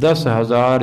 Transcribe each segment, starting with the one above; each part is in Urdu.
10,000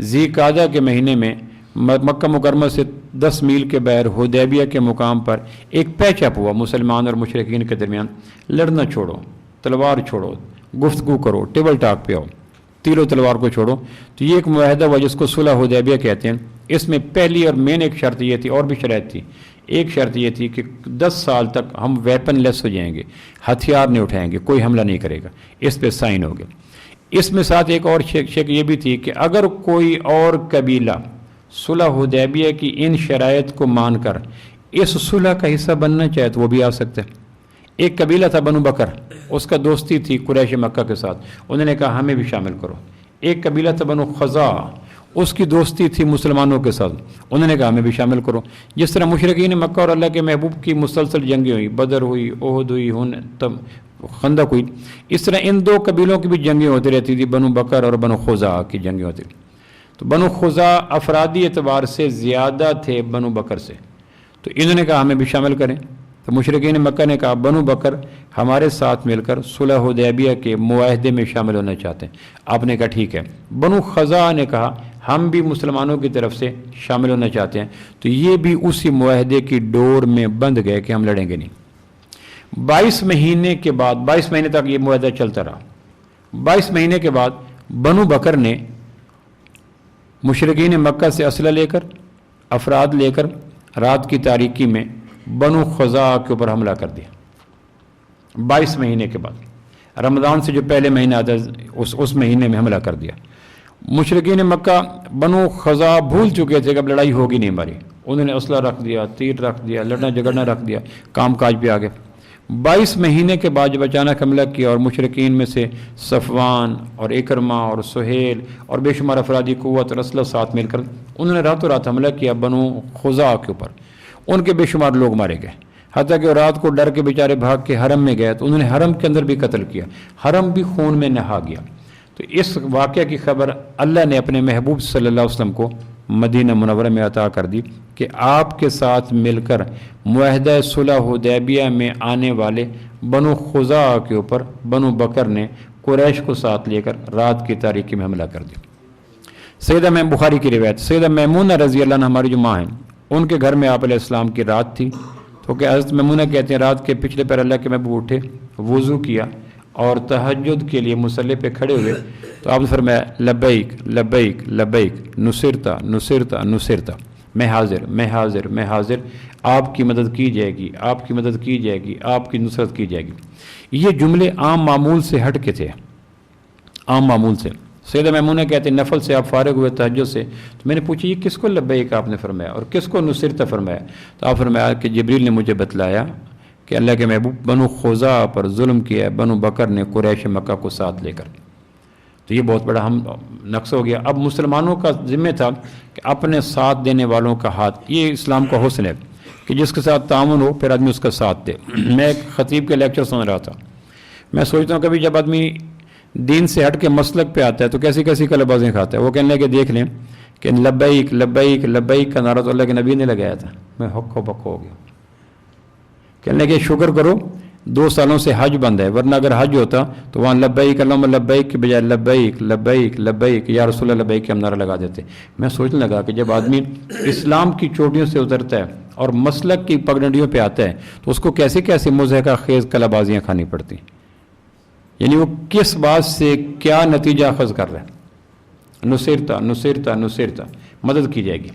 ذی قعدہ کے مہینے میں مکہ مکرمہ سے 10 میل کے باہر حدیبیہ کے مقام پر ایک پیچ اپ ہوا مسلمان اور مشرکین کے درمیان. لڑنا چھوڑو، تلوار چھوڑو، گفتگو کرو، ٹیبل ٹاک پہ آؤ، تیر و تلوار کو چھوڑو. تو یہ ایک معاہدہ ہوا جس کو صلح حدیبیہ کہتے ہیں. اس میں پہلی اور مین ایک شرط یہ تھی، اور بھی شرائط تھی. ایک شرط یہ تھی کہ 10 سال تک ہم ویپن لیس ہو جائیں گے، ہتھیار نہیں اٹھائیں گے، کوئی حملہ نہیں کرے گا. اس پہ سائن ہو گیا. اس میں ساتھ ایک اور شک یہ بھی تھی کہ اگر کوئی اور قبیلہ صلح حدیبیہ کی ان شرائط کو مان کر اس صلح کا حصہ بننا چاہے تو وہ بھی آ سکتے. ایک قبیلہ تھا بنو بکر، اس کا دوستی تھی قریش مکہ کے ساتھ، انہوں نے کہا ہمیں بھی شامل کرو. ایک قبیلہ تھا بنو خزاع، اس کی دوستی تھی مسلمانوں کے ساتھ، انہوں نے کہا ہمیں بھی شامل کرو. جس طرح مشرکین مکہ اور اللہ کے محبوب کی مسلسل جنگیں ہوئی، بدر ہوئی، احد ہوئی، خندق ہوئی، اس طرح ان دو قبیلوں کی بھی جنگیں ہوتی رہتی تھی، بنو بکر اور بنو خزاع کی جنگیں ہوتی. تو بنو خزاع افرادی اعتبار سے زیادہ تھے بنو بکر سے، تو انہوں نے کہا ہمیں بھی شامل کریں. تو مشرکین مکہ نے کہا بنو بکر ہمارے ساتھ مل کر صلح حدیبیہ کے معاہدے میں شامل ہونا چاہتے ہیں. آپ نے کہا ٹھیک ہے. بنو خزاع نے کہا ہم بھی مسلمانوں کی طرف سے شامل ہونا چاہتے ہیں. تو یہ بھی اسی معاہدے کی ڈور میں بند گئے کہ ہم لڑیں گے نہیں. 22 مہینے کے بعد، 22 مہینے تک یہ معاہدہ چلتا رہا. 22 مہینے کے بعد بنو بکر نے مشرکین مکہ سے اسلحہ لے کر، افراد لے کر رات کی تاریکی میں بنو خزاع کے اوپر حملہ کر دیا. 22 مہینے کے بعد رمضان سے جو پہلے مہینہ آتا ہے اس مہینے میں حملہ کر دیا. مشرکین مکہ بنو خزاع بھول چکے تھے کہ اب لڑائی ہوگی نہیں ہماری. انہوں نے اسلحہ رکھ دیا، تیر رکھ دیا، لڑنا جھگڑنا رکھ دیا، کام کاج پہ آگے. 22 مہینے کے بعد جب اچانک حملہ کیا اور مشرکین میں سے صفوان اور اکرمہ اور سہیل اور بے شمار افرادی قوت اور اسلحہ ساتھ مل کر انہوں نے راتوں رات حملہ کیا بنو خزاع کے اوپر. ان کے بے شمار لوگ مارے گئے، حتیٰ کہ رات کو ڈر کے بیچارے بھاگ کے حرم میں گئے تو انہوں نے حرم کے اندر بھی قتل کیا، حرم بھی خون میں نہا گیا. تو اس واقعہ کی خبر اللہ نے اپنے محبوب صلی اللہ علیہ وسلم کو مدینہ منورہ میں عطا کر دی کہ آپ کے ساتھ مل کر معاہدہ صلح حدیبیہ میں آنے والے بنو خزاع کے اوپر بنو بکر نے قریش کو ساتھ لے کر رات کی تاریکی میں حملہ کر دیا. سیدہ بخاری کی روایت، سیدہ میمونہ رضی اللہ عنہ ہماری جو ماں ہیں، ان کے گھر میں آپ علیہ السلام کی رات تھی. تو کہ حضرت میمونہ کہتے ہیں رات کے پچھلے پہر اللہ کے محبوب اٹھے، وضو کیا اور تہجد کے لیے مصلی پہ کھڑے ہوئے تو آپ نے فرمایا لبیک لبیک لبیک نصرتا نصرتا نصرتا، میں حاضر میں حاضر میں حاضر، آپ کی مدد کی جائے گی، آپ کی مدد کی جائے گی، آپ کی نصرت کی جائے گی. یہ جملے عام معمول سے ہٹ کے تھے، عام معمول سے. سیدہ میمونہ کہتے ہیں نفل سے آپ فارغ ہوئے تہجد سے تو میں نے پوچھا یہ کس کو لبیک آپ نے فرمایا اور کس کو نصرتا فرمایا؟ تو آپ فرمایا کہ جبریل نے مجھے بتلایا کہ اللہ کے محبوب بنو خزاع پر ظلم کیا ہے بنو بکر نے قریش مکہ کو ساتھ لے کر. تو یہ بہت بڑا نقص ہو گیا. اب مسلمانوں کا ذمہ تھا کہ اپنے ساتھ دینے والوں کا ہاتھ، یہ اسلام کا حسن ہے کہ جس کے ساتھ تعاون ہو پھر آدمی اس کا ساتھ دے. میں ایک خطیب کے لیکچر سن رہا تھا، میں سوچتا ہوں کبھی جب آدمی دین سے ہٹ کے مسلک پہ آتا ہے تو کیسی کیسی کلبازیں کھاتا ہے. وہ کہنے لگے دیکھ لیں کہ لبیک لبیک لبیک کا نعرہ تو اللہ کے نبی نے لگایا تھا. میں ہکو بکو ہو گیا. کہنے لگے شکر کرو 2 سالوں سے حج بند ہے، ورنہ اگر حج ہوتا تو وہاں لبیک اللہم لبیک کے بجائے لبیک لبیک لبیک یا رسول اللہ لبیک کے ہم نعرہ لگا دیتے. میں سوچنے لگا کہ جب آدمی اسلام کی چوٹیوں سے اترتا ہے اور مسلک کی پگڈنڈیوں پہ آتا ہے تو اس کو کیسے کیسے مضحکہ خیز کلابازیاں کھانی پڑتی، یعنی وہ کس بات سے کیا نتیجہ اخذ کر رہا ہے. نصرتا نصرتا نصرتا، مدد کی جائے گی.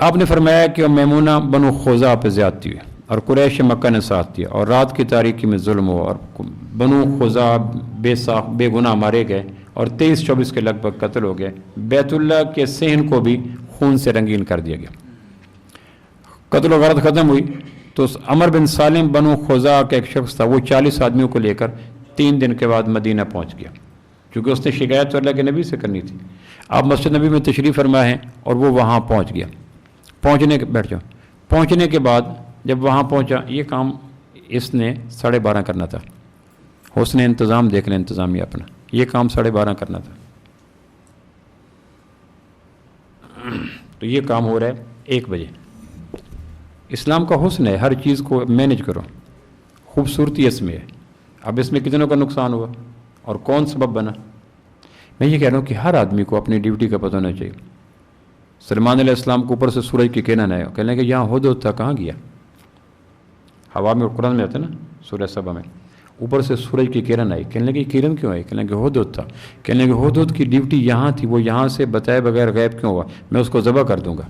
آپ نے فرمایا کہ میمونہ بنو خزاع پہ زیادتی ہوئی اور قریش مکہ نے ساتھ دیا اور رات کی تاریکی میں ظلم ہوا اور بنو خزاع بے گناہ مارے گئے اور 23-24 کے لگ بھگ قتل ہو گئے. بیت اللہ کے صحن کو بھی خون سے رنگین کر دیا گیا. قتل و غارت ختم ہوئی تو عمر بن سالم بنو خزاع کا ایک شخص تھا، وہ 40 آدمیوں کو لے کر 3 دن کے بعد مدینہ پہنچ گیا، کیونکہ اس نے شکایت تو اللہ کے نبی سے کرنی تھی. آپ مسجد نبی میں تشریف فرما ہیں اور وہ وہاں پہنچ گیا. پہنچنے کے بعد جب وہاں پہنچا یہ کام اس نے 12:30 کرنا تھا. حسن انتظام دیکھ لیں انتظامیہ اپنا، یہ کام 12:30 کرنا تھا. تو یہ کام ہو رہا ہے 1 بجے. اسلام کا حسن ہے، ہر چیز کو مینج کرو، خوبصورتی اس میں ہے. اب اس میں کتنوں کا نقصان ہوا اور کون سبب بنا؟ میں یہ کہہ رہا ہوں کہ ہر آدمی کو اپنی ڈیوٹی کا پتہ ہونا چاہیے. سلیمان علیہ السلام کو اوپر سے سورج کی کرن آئے, کہنے کہ یہاں ہدہد تھا, کہاں گیا؟ ہوا میں قرآن میں آتا ہے نا سورہ سبا میں, اوپر سے سورج کی کرن آئی, کہنے لگے کرن کیوں آئی؟ کہنے لگے ہدہد تھا. کہنے لگے ہدہد کی ڈیوٹی یہاں تھی, وہ یہاں سے بتائے بغیر غائب کیوں ہوا؟ میں اس کو ذبح کر دوں گا.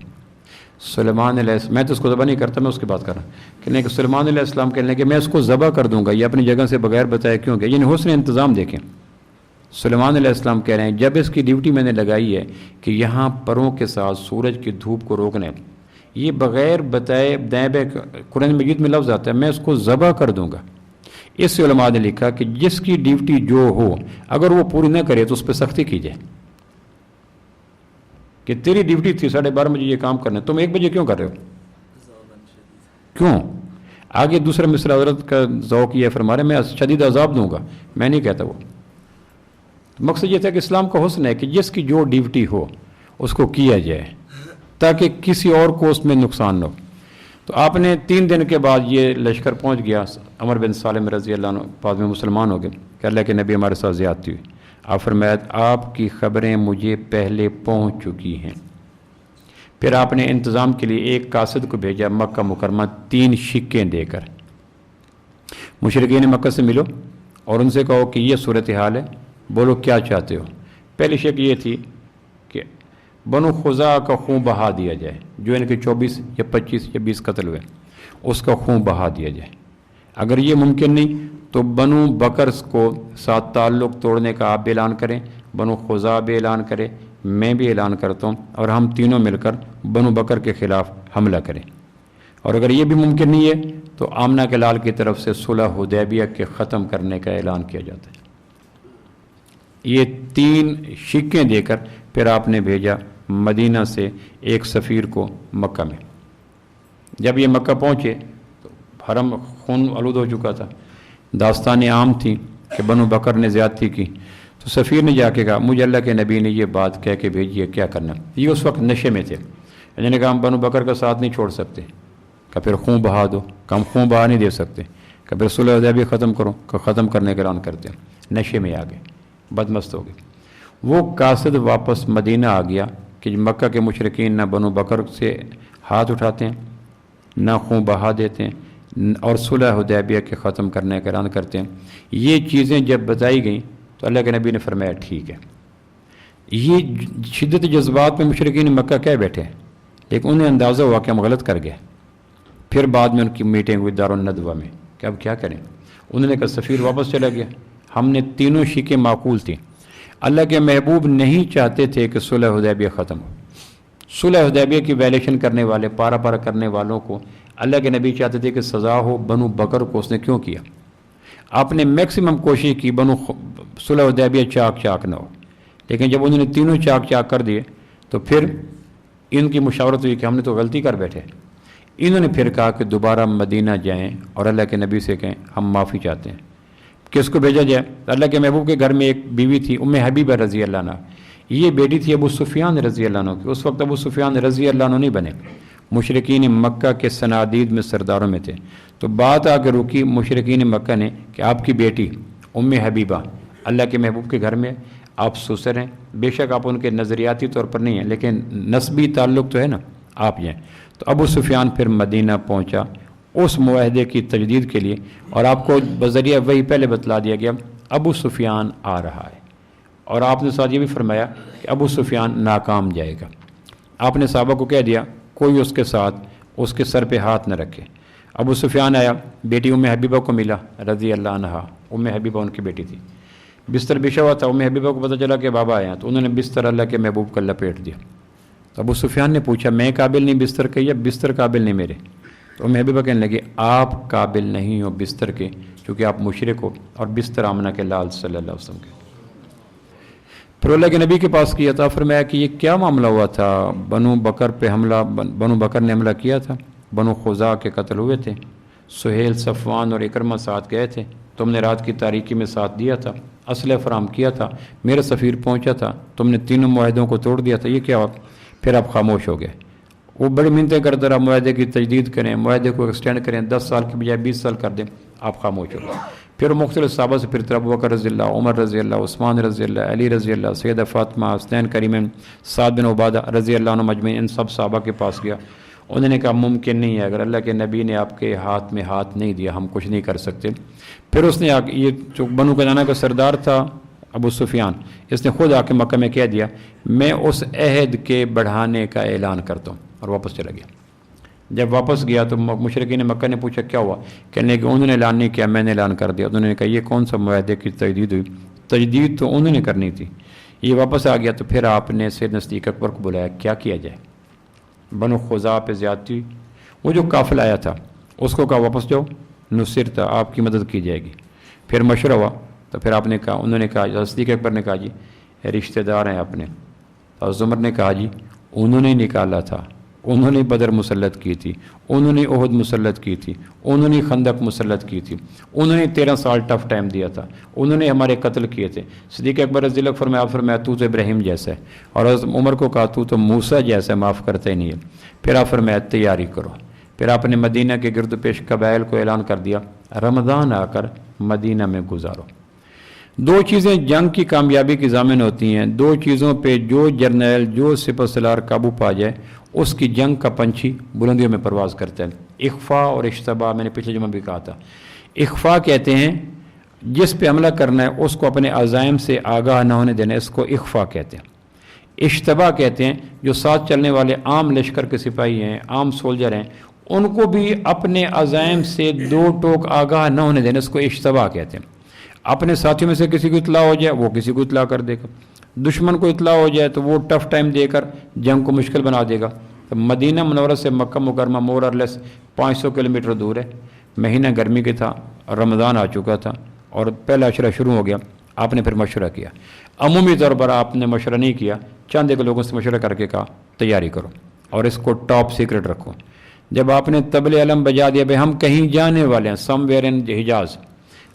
سلیمان علیہ السلام, میں تو اس کو ذبح نہیں کرتا, میں اس کی بات کر رہا ہوں. کہنے کہ سلیمان علیہ السلام کہنے کہ میں اس کو ذبح کر دوں گا, یہ اپنی جگہ سے بغیر بتائے کیوں گیا؟ یعنی حسن انتظام دیکھیں. سلیمان علیہ السلام کہہ رہے ہیں جب اس کی ڈیوٹی میں نے لگائی ہے کہ یہاں پروں کے ساتھ سورج کی دھوپ کو روکنا ہے, یہ بغیر بتائے دائیں قرآن مجید میں لفظ آتا ہے, میں اس کو ذبح کر دوں گا. اس سے علماء نے لکھا کہ جس کی ڈیوٹی جو ہو اگر وہ پوری نہ کرے تو اس پہ سختی کی جائے. کہ تیری ڈیوٹی تھی 12:30 بجے یہ کام کرنا, تم 1 بجے کیوں کر رہے ہو؟ کیوں؟ آگے دوسرا مصرع حضرت کا ذوق یہ فرما رہے میں شدید عذاب دوں گا, میں نہیں کہتا وہ. مقصد یہ تھا کہ اسلام کا حسن ہے کہ جس کی جو ڈیوٹی ہو اس کو کیا جائے تاکہ کسی اور کو اس میں نقصان نہ ہو. تو آپ نے 3 دن کے بعد یہ لشکر پہنچ گیا, عمر بن سالم رضی اللہ عنہ بعد میں مسلمان ہو گئے کہ اللہ کے نبی ہمارے ساتھ زیادتی ہوئی. آپ فرمایا آپ کی خبریں مجھے پہلے پہنچ چکی ہیں. پھر آپ نے انتظام کے لیے ایک قاصد کو بھیجا مکہ مکرمہ 3 سکے دے کر. مشرکین مکہ سے ملو اور ان سے کہو کہ یہ صورتحال ہے, بولو کیا چاہتے ہو. پہلی شک یہ تھی کہ بنو خزاع کا خون بہا دیا جائے, جو ان کے 24 یا 25 یا 20 قتل ہوئے, اس کا خون بہا دیا جائے. اگر یہ ممکن نہیں تو بنو بکر کو ساتھ تعلق توڑنے کا آپ بھی اعلان کریں, بنو خزاع بھی اعلان کرے, میں بھی اعلان کرتا ہوں, اور ہم تینوں مل کر بنو بکر کے خلاف حملہ کریں. اور اگر یہ بھی ممکن نہیں ہے تو آمنہ کے لال کی طرف سے صلح حدیبیہ کے ختم کرنے کا اعلان کیا جاتا ہے. یہ 3 سکے دے کر پھر آپ نے بھیجا مدینہ سے ایک سفیر کو مکہ میں. جب یہ مکہ پہنچے تو حرم خون آلود ہو چکا تھا, داستانیں عام تھیں کہ بنو بکر نے زیادتی کی. تو سفیر نے جا کے کہا مجھے اللہ کے نبی نے یہ بات کہہ کے بھیجی ہے, کیا کرنا؟ یہ اس وقت نشے میں تھے. انہوں نے کہا ہم بنو بکر کا ساتھ نہیں چھوڑ سکتے. کہ پھر خون بہا دو. کہ ہم خون بہا نہیں دے سکتے. کہ پھر صلح حدیبیہ ختم کرو. کہ ختم کرنے کا اعلان کرتے ہیں. نشے میں آ گئے, بدمست ہو گئے. وہ قاصد واپس مدینہ آ گیا کہ مکہ کے مشرکین نہ بنو بکر سے ہاتھ اٹھاتے ہیں, نہ خون بہا دیتے ہیں, اور صلح حدیبیہ کے ختم کرنے کا اعلان کرتے ہیں. یہ چیزیں جب بتائی گئیں تو اللہ کے نبی نے فرمایا ٹھیک ہے. یہ شدت جذبات میں مشرکین مکہ کہہ بیٹھے, لیکن انہیں اندازہ ہوا کہ ہم غلط کر گئے. پھر بعد میں ان کی میٹنگ ہوئی دارالندوہ میں کہ اب کیا کریں. انہوں نے کہا سفیر واپس چلا گیا. ہم نے تینوں شکیں معقول تھیں. اللہ کے محبوب نہیں چاہتے تھے کہ صلح حدیبیہ ختم ہو. صلح حدیبیہ کی وائلیشن کرنے والے, پارا پارا کرنے والوں کو اللہ کے نبی چاہتے تھے کہ سزا ہو. بنو بکر کو اس نے کیوں کیا؟ آپ نے میکسیمم کوشش کی بنو صلح حدیبیہ چاک چاک نہ ہو, لیکن جب انہوں نے تینوں چاک چاک کر دیے تو پھر ان کی مشاورت ہوئی کہ ہم نے تو غلطی کر بیٹھے. انہوں نے پھر کہا کہ دوبارہ مدینہ جائیں اور اللہ کے نبی سے کہیں ہم معافی چاہتے ہیں. کس کو بھیجا جائے؟ اللہ کے محبوب کے گھر میں ایک بیوی تھی ام حبیبہ رضی اللہ عنہ. یہ بیٹی تھی ابو سفیان رضی اللہ عنہ کی. اس وقت ابو سفیان رضی اللہ عنہ نہیں بنے, مشرکین مکہ کے صنادید میں سرداروں میں تھے. تو بات آ کے رکی مشرکین مکہ نے کہ آپ کی بیٹی ام حبیبہ اللہ کے محبوب کے گھر میں, آپ سسر ہیں, بے شک آپ ان کے نظریاتی طور پر نہیں ہیں لیکن نسبی تعلق تو ہے نا, آپ یہ ہیں. تو ابو سفیان پھر مدینہ پہنچا اس معاہدے کی تجدید کے لیے, اور آپ کو بذریعہ وہی پہلے بتلا دیا گیا ابو سفیان آ رہا ہے. اور آپ نے ساتھ یہ بھی فرمایا کہ ابو سفیان ناکام جائے گا. آپ نے صحابہ کو کہہ دیا کوئی اس کے ساتھ اس کے سر پہ ہاتھ نہ رکھے. ابو سفیان آیا, بیٹی ام حبیبہ کو ملا رضی اللہ عنہ. ام حبیبہ ان کی بیٹی تھی. بستر بچھا ہوا تھا. ام حبیبہ کو پتہ چلا کہ بابا آیا, تو انہوں نے بستر اللہ کے محبوب کا لپیٹ دیا. تو ابو سفیان نے پوچھا میں قابل نہیں بستر کے یا بستر قابل نہیں میرے؟ تو ام حبیبہ کہنے لگے آپ قابل نہیں ہو بستر کے, کیونکہ آپ مشرک ہو, اور بستر آمنہ کے لال صلی اللہ علیہ وسلم کے. پھر اللہ کے نبی کے پاس کیا تھا, فرمایا کہ یہ کیا معاملہ ہوا تھا؟ بنو بکر پہ حملہ, بنو بکر نے حملہ کیا تھا, بنو خزاع کے قتل ہوئے تھے, سہیل صفوان اور اکرمہ ساتھ گئے تھے, تم نے رات کی تاریکی میں ساتھ دیا تھا, اسلحہ فراہم کیا تھا, میرا سفیر پہنچا تھا, تم نے تینوں معاہدوں کو توڑ دیا تھا, یہ کیا ہوا؟ پھر آپ خاموش ہو گئے. وہ بڑی منتیں کرتے رہا معاہدے کی تجدید کریں, معاہدے کو ایکسٹینڈ کریں, 10 سال کے بجائے 20 سال کر دیں, آپ خاموش ہو گئے. پھر مختلف صحابہ سے پھر ابو بکر رضی اللہ، عمر رضی اللہ، عثمان رضی اللہ، علی رضی اللہ، سیدہ فاطمہ، حسنین کریمین، سعد بن عبادہ رضی اللہ عنہ مجمعین، ان سب صحابہ کے پاس گیا. انہوں نے کہا ممکن نہیں ہے، اگر اللہ کے نبی نے آپ کے ہاتھ میں ہاتھ نہیں دیا ہم کچھ نہیں کر سکتے. پھر اس نے یہ جو بنو کنانہ کا سردار تھا ابو سفیان، اس نے خود آ کے مکہ میں کہہ دیا میں اس عہد کے بڑھانے کا اعلان کرتا ہوں، اور واپس چلا گیا. جب واپس گیا تو مشرکین مکہ نے پوچھا کیا ہوا، کہنے کہ انہوں نے اعلان نہیں کیا، میں نے اعلان کر دیا. انہوں نے کہا یہ کون سا معاہدے کی تجدید ہوئی؟ تجدید تو انہوں نے کرنی تھی. یہ واپس آ گیا تو پھر آپ نے سیدنا صدیق اکبر کو بلایا، کیا کیا جائے؟ بنو خزاعہ پہ زیادتی ہوئی. وہ جو قافلہ آیا تھا اس کو کہا واپس جاؤ، نصرت آپ کی مدد کی جائے گی. پھر مشورہ ہوا تو پھر آپ نے کہا، انہوں نے کہا، صدیق اکبر نے کہا جی رشتہ دار ہیں اپنے. اور عمر نے کہا جی انہوں نے نکالا تھا، انہوں نے بدر مسلط کی تھی، انہوں نے احد مسلط کی تھی، انہوں نے خندق مسلط کی تھی، انہوں نے 13 سال ٹف ٹائم دیا تھا، انہوں نے ہمارے قتل کیے تھے. صدیق اکبر رضی اللہ عنہ فرمایا تو ابراہیم جیسا ہے، اور عمر کو کہا تو موسیٰ جیسا ہے، معاف کرتا ہی نہیں ہے. پھر آپ فرمایا تیاری کرو. پھر آپ نے مدینہ کے گرد و پیش قبائل کو اعلان کر دیا رمضان آ کر مدینہ میں گزارو. دو چیزیں جنگ کی کامیابی کی ضامن ہوتی ہیں. دو چیزوں پہ جو جرنیل جو سپہ سالار قابو پا جائے اس کی جنگ کا پنچھی بلندیوں میں پرواز کرتا ہے. اخفا اور اشتباہ، میں نے پچھلے جمعہ بھی کہا تھا. اخفا کہتے ہیں جس پہ حملہ کرنا ہے اس کو اپنے عزائم سے آگاہ نہ ہونے دینا، اس کو اخفا کہتے ہیں. اشتباہ کہتے ہیں جو ساتھ چلنے والے عام لشکر کے سپاہی ہیں، عام سولجر ہیں، ان کو بھی اپنے عزائم سے دو ٹوک آگاہ نہ ہونے دینا، اس کو اشتباہ کہتے ہیں. اپنے ساتھیوں میں سے کسی کو اطلاع ہو جائے وہ کسی کو اطلاع کر دے گا، دشمن کو اطلاع ہو جائے تو وہ ٹف ٹائم دے کر جنگ کو مشکل بنا دے گا. تو مدینہ منورہ سے مکہ مکرمہ مور اور لیس 500 کلومیٹر دور ہے. مہینہ گرمی کے تھا، رمضان آ چکا تھا اور پہلا عشرہ شروع ہو گیا. آپ نے پھر مشورہ کیا. عمومی طور پر آپ نے مشورہ نہیں کیا، چند ایک لوگوں سے مشورہ کر کے کہا تیاری کرو اور اس کو ٹاپ سیکرٹ رکھو. جب آپ نے طبل علم بجا دیا بھائی ہم کہیں جانے والے ہیں، سم ویئر ان حجاز،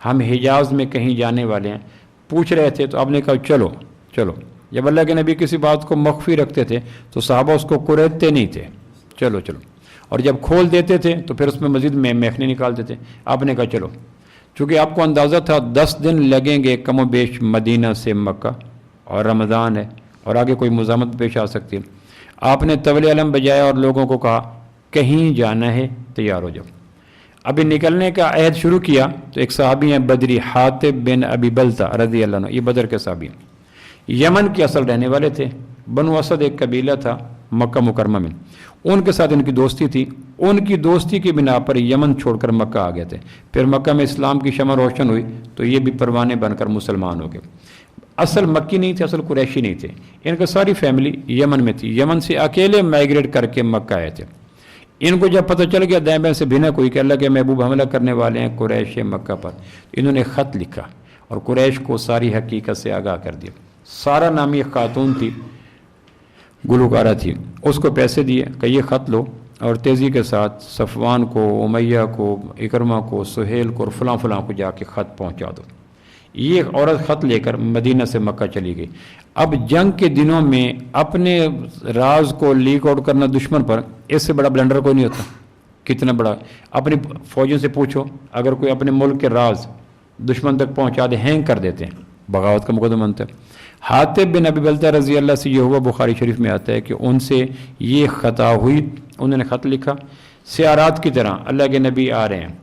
ہم حجاز میں کہیں جانے والے ہیں، پوچھ رہے تھے تو آپ نے کہا چلو چلو. جب اللہ کے نبی کسی بات کو مخفی رکھتے تھے تو صحابہ اس کو قریدتے نہیں تھے، چلو چلو. اور جب کھول دیتے تھے تو پھر اس میں مزید میخنی نکالتے تھے. آپ نے کہا چلو. چونکہ آپ کو اندازہ تھا 10 دن لگیں گے کم و بیش مدینہ سے مکہ، اور رمضان ہے اور آگے کوئی مزاحمت پیش آ سکتی ہے. آپ نے طبل علم بجایا اور لوگوں کو کہا کہیں جانا ہے تیار ہو جاؤ. ابھی نکلنے کا عہد شروع کیا تو ایک صحابی ہیں بدری حاتب بن ابی بلتہ رضی اللہ عنہ، یہ بدر کے صحابی ہیں، یمن کے اصل رہنے والے تھے. بنو اسد ایک قبیلہ تھا مکہ مکرمہ میں، ان کے ساتھ ان کی دوستی تھی. ان کی دوستی کی بنا پر یمن چھوڑ کر مکہ آ گئے تھے. پھر مکہ میں اسلام کی شمع روشن ہوئی تو یہ بھی پروانے بن کر مسلمان ہو گئے. اصل مکی نہیں تھے، اصل قریشی نہیں تھے. ان کا ساری فیملی یمن میں تھی. یمن سے اکیلے مائگریٹ کر کے مکہ آئے تھے. ان کو جب پتہ چل گیا دائیں بائیں سے بھینا کوئی کہ اللہ کے محبوب حملہ کرنے والے ہیں قریش مکہ پر، انہوں نے خط لکھا اور قریش کو ساری حقیقت سے آگاہ کر دیا. سارا نامی ایک خاتون تھی، گلوکارہ تھی، اس کو پیسے دیے کہ یہ خط لو اور تیزی کے ساتھ صفوان کو، امیہ کو، اکرمہ کو، سہیل کو اور فلاں فلاں کو جا کے خط پہنچا دو. یہ عورت خط لے کر مدینہ سے مکہ چلی گئی. اب جنگ کے دنوں میں اپنے راز کو لیک آؤٹ کرنا دشمن پر، اس سے بڑا بلنڈر کوئی نہیں ہوتا. کتنا بڑا، اپنی فوجوں سے پوچھو اگر کوئی اپنے ملک کے راز دشمن تک پہنچا دے ہینگ کر دیتے ہیں، بغاوت کا مقدمہ بنتا ہے. حاتب بن ابی بلتہ رضی اللہ سے یہ ہوا، بخاری شریف میں آتا ہے کہ ان سے یہ خطا ہوئی. انہوں نے خط لکھا سیارات کی طرح اللہ کے نبی آ رہے ہیں،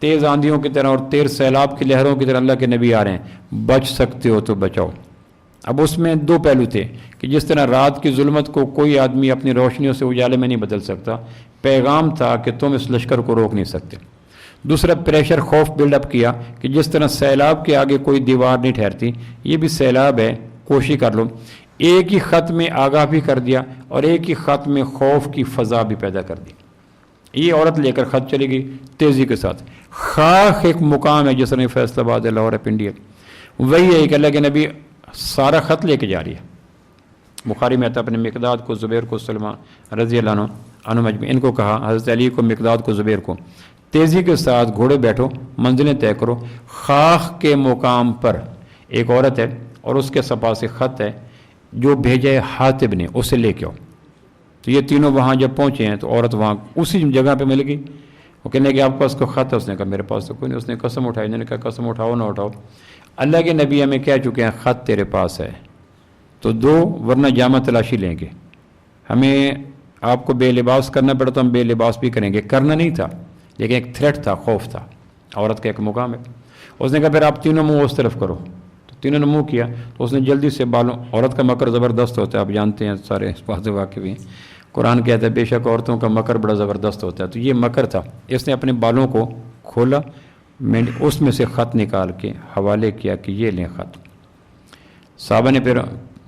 تیز آندھیوں کی طرح اور تیز سیلاب کی لہروں کی طرح اللہ کے نبی آ رہے ہیں، بچ سکتے ہو تو بچاؤ. اب اس میں دو پہلو تھے کہ جس طرح رات کی ظلمت کو کوئی آدمی اپنی روشنیوں سے اجالے میں نہیں بدل سکتا، پیغام تھا کہ تم اس لشکر کو روک نہیں سکتے. دوسرا پریشر، خوف بلڈ اپ کیا کہ جس طرح سیلاب کے آگے کوئی دیوار نہیں ٹھہرتی، یہ بھی سیلاب ہے، کوشش کر لو. ایک ہی خط میں آگاہ بھی کر دیا اور ایک ہی خط میں خوف کی فضا بھی پیدا کر دی. یہ عورت لے کر خط چلی گئی تیزی کے ساتھ. خاص ایک مقام ہے جس نے فیصل آباد لاہور پنڈیا، وہی ہے کہ اللہ کے نبی سارا خط لے کے جا رہی ہے. بخاری میں آتا اپنے مقداد کو، زبیر کو، سلمان رضی اللہ عنہ مجمعین، ان کو کہا، حضرت علی کو، مقداد کو، زبیر کو، تیزی کے ساتھ گھوڑے بیٹھو، منزلیں طے کرو. خاخ کے مقام پر ایک عورت ہے اور اس کے صفا سے خط ہے جو بھیجا ہے حاتب نے، اسے لے کے آؤ. تو یہ تینوں وہاں جب پہنچے ہیں تو عورت وہاں اسی جگہ پہ مل گئی. وہ کہنے کہ آپ کے پاس کوئی خط ہے؟ اس نے کہا میرے پاس تو کوئی نہیں. اس نے قسم اٹھائی. انہوں نے کہا قسم اٹھاؤ نہ اٹھاؤ, اللہ کے نبی ہمیں کہہ چکے ہیں خط تیرے پاس ہے تو دو, ورنہ جامع تلاشی لیں گے. ہمیں آپ کو بے لباس کرنا پڑا تو ہم بے لباس بھی کریں گے. کرنا نہیں تھا لیکن ایک تھریٹ تھا, خوف تھا, عورت کا ایک مقام ہے. اس نے کہا پھر آپ تینوں منہ اس طرف کرو. تو تینوں نے منہ کیا تو اس نے جلدی سے بالوں, عورت کا مکر زبردست ہوتا ہے, آپ جانتے ہیں سارے اس بات سے واقف ہیں. قرآن کہتا ہے بے شک عورتوں کا مکر بڑا زبردست ہوتا ہے. تو یہ مکر تھا. اس نے اپنے بالوں کو کھولا, میں نے اس میں سے خط نکال کے حوالے کیا کہ یہ لیں خط. صحابہ نے پھر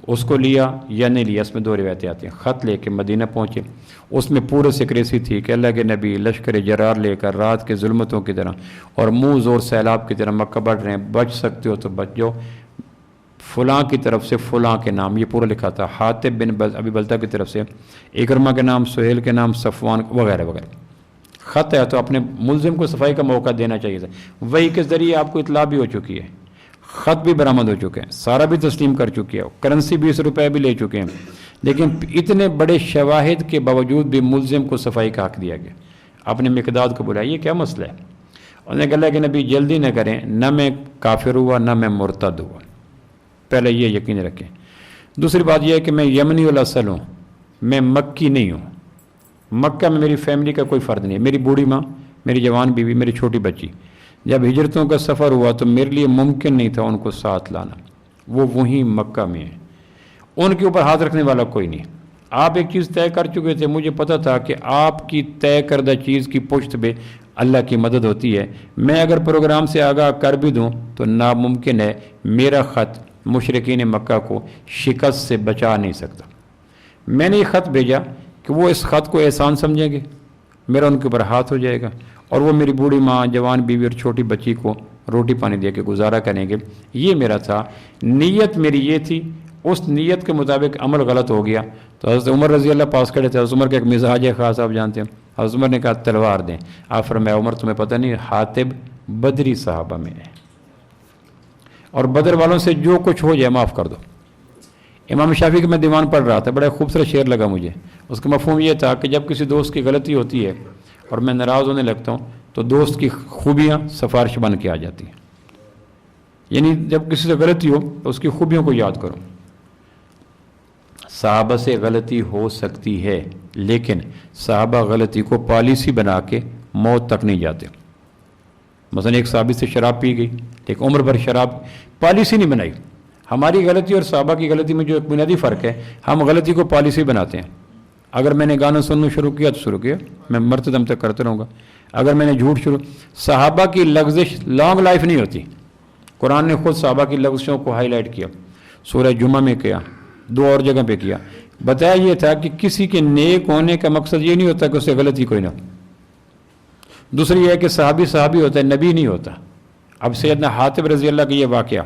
اس کو لیا یا نہیں لیا, اس میں دو روایتیں آتی ہیں. خط لے کے مدینہ پہنچے, اس میں پورے سیکریسی تھی کہ اللہ کے نبی لشکر جرار لے کر رات کے ظلمتوں کی طرح اور منہ زور سیلاب کی طرح مکہ بڑھ رہے ہیں, بچ سکتے ہو تو بچ جاؤ, فلاں کی طرف سے فلاں کے نام, یہ پورا لکھا تھا. حاتب بن ابی بلتہ کی طرف سے اکرمہ کے نام, سہیل کے نام, صفوان وغیرہ وغیرہ. خط ہے تو اپنے ملزم کو صفائی کا موقع دینا چاہیے تھا. وہی کے ذریعے آپ کو اطلاع بھی ہو چکی ہے, خط بھی برآمد ہو چکے ہیں, سارا بھی تسلیم کر چکے ہیں, کرنسی 20 روپے بھی لے چکے ہیں, لیکن اتنے بڑے شواہد کے باوجود بھی ملزم کو صفائی کا حق دیا گیا. آپ نے مقداد کو بلایا, یہ کیا مسئلہ ہے؟ انہوں نے کہا کہ نبی جلدی نہ کریں, نہ میں کافر ہوا نہ میں مرتد ہوا, پہلے یہ یقین رکھیں. دوسری بات یہ ہے کہ میں یمنی الاصل ہوں, میں مکی نہیں ہوں. مکہ میں میری فیملی کا کوئی فرد نہیں ہے. میری بوڑھی ماں, میری جوان بیوی, میری چھوٹی بچی, جب ہجرتوں کا سفر ہوا تو میرے لیے ممکن نہیں تھا ان کو ساتھ لانا. وہ وہیں مکہ میں ہیں, ان کے اوپر ہاتھ رکھنے والا کوئی نہیں. آپ ایک چیز طے کر چکے تھے, مجھے پتہ تھا کہ آپ کی طے کردہ چیز کی پشت پہ اللہ کی مدد ہوتی ہے. میں اگر پروگرام سے آگاہ کر بھی دوں تو ناممکن ہے میرا خط مشرکین مکہ کو شکست سے بچا نہیں سکتا. میں نے یہ خط بھیجا کہ وہ اس خط کو احسان سمجھیں گے, میرا ان کے اوپر ہاتھ ہو جائے گا, اور وہ میری بوڑھی ماں, جوان بیوی اور چھوٹی بچی کو روٹی پانی دے کے گزارا کریں گے. یہ میرا تھا, نیت میری یہ تھی. اس نیت کے مطابق عمل غلط ہو گیا تو حضرت عمر رضی اللہ پاس کھڑے تھے. حضرت عمر کا ایک مزاج ہے خاص, آپ جانتے ہیں. حضرت عمر نے کہا تلوار دیں. آپ فرمایا عمر تمہیں پتہ نہیں حاتب بدری صحابہ میں ہے, اور بدر والوں سے جو کچھ ہو جائے معاف کر دو. امام شافعی کا میں دیوان پڑھ رہا تھا, بڑا خوبصورت شعر لگا مجھے. اس کا مفہوم یہ تھا کہ جب کسی دوست کی غلطی ہوتی ہے اور میں ناراض ہونے لگتا ہوں تو دوست کی خوبیاں سفارش بن کے آ جاتی ہیں. یعنی جب کسی سے غلطی ہو تو اس کی خوبیوں کو یاد کرو. صحابہ سے غلطی ہو سکتی ہے, لیکن صحابہ غلطی کو پالیسی بنا کے موت تک نہیں جاتے. مثلا ایک صحابی سے شراب پی گئی, ایک عمر بھر شراب, پالیسی نہیں بنائی. ہماری غلطی اور صحابہ کی غلطی میں جو ایک بنیادی فرق ہے, ہم غلطی کو پالیسی بناتے ہیں. اگر میں نے گانا سننا شروع کیا تو شروع کیا, میں مرتے دم تک کرتے رہوں گا. اگر میں نے جھوٹ صحابہ کی لغزش لانگ لائف نہیں ہوتی. قرآن نے خود صحابہ کی لغزشوں کو ہائی لائٹ کیا, سورہ جمعہ میں کیا, دو اور جگہ پہ کیا. بتایا یہ تھا کہ کسی کے نیک ہونے کا مقصد یہ نہیں ہوتا کہ اس سے غلطی کوئی نہ ہو. دوسری یہ ہے کہ صحابی صحابی ہوتا ہے, نبی نہیں ہوتا. اب سیدنا حاتب رضی اللہ کا یہ واقعہ,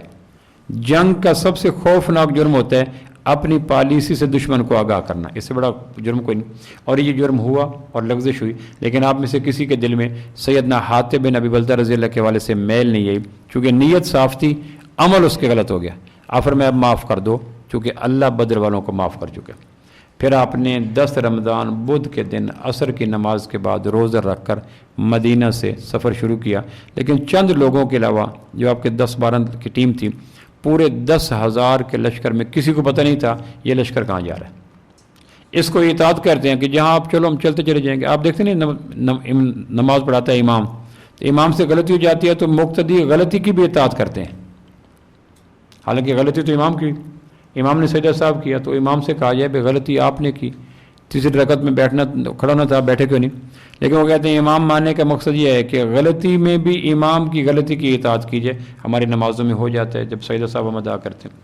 جنگ کا سب سے خوفناک جرم ہوتا ہے اپنی پالیسی سے دشمن کو آگاہ کرنا, اس سے بڑا جرم کوئی نہیں. اور یہ جرم ہوا اور لغزش ہوئی, لیکن آپ میں سے کسی کے دل میں سیدنا حاتب بن ابی بلتہ رضی اللہ کے حوالے سے میل نہیں آئی, چونکہ نیت صاف تھی, عمل اس کے غلط ہو گیا. آخر میں اب معاف کر دو, چونکہ اللہ بدر والوں کو معاف کر چکے. پھر آپ نے 10 رمضان بدھ کے دن عصر کی نماز کے بعد روزہ رکھ کر مدینہ سے سفر شروع کیا. لیکن چند لوگوں کے علاوہ جو آپ کے 10-12 کی ٹیم تھی, پورے 10,000 کے لشکر میں کسی کو پتہ نہیں تھا یہ لشکر کہاں جا رہا ہے. اس کو اطاعت کرتے ہیں کہ جہاں آپ چلو ہم چلتے چلے جائیں گے. آپ دیکھتے نہیں نماز پڑھاتا ہے امام, تو امام سے غلطی ہو جاتی ہے تو مقتدی غلطی کی بھی اطاعت کرتے ہیں, حالانکہ غلطی تو امام کی. امام نے سجدہ صاحب کیا تو امام سے کہا جائے بھائی غلطی آپ نے کی, تیسری رکعت میں بیٹھنا کھڑا نہ تھا, بیٹھے کیوں نہیں. لیکن وہ کہتے ہیں امام ماننے کا مقصد یہ ہے کہ غلطی میں بھی امام کی غلطی کی اطاعت کیجیے. ہماری نمازوں میں ہو جاتا ہے جب سجدہ صاحب ہم ادا کرتے ہیں.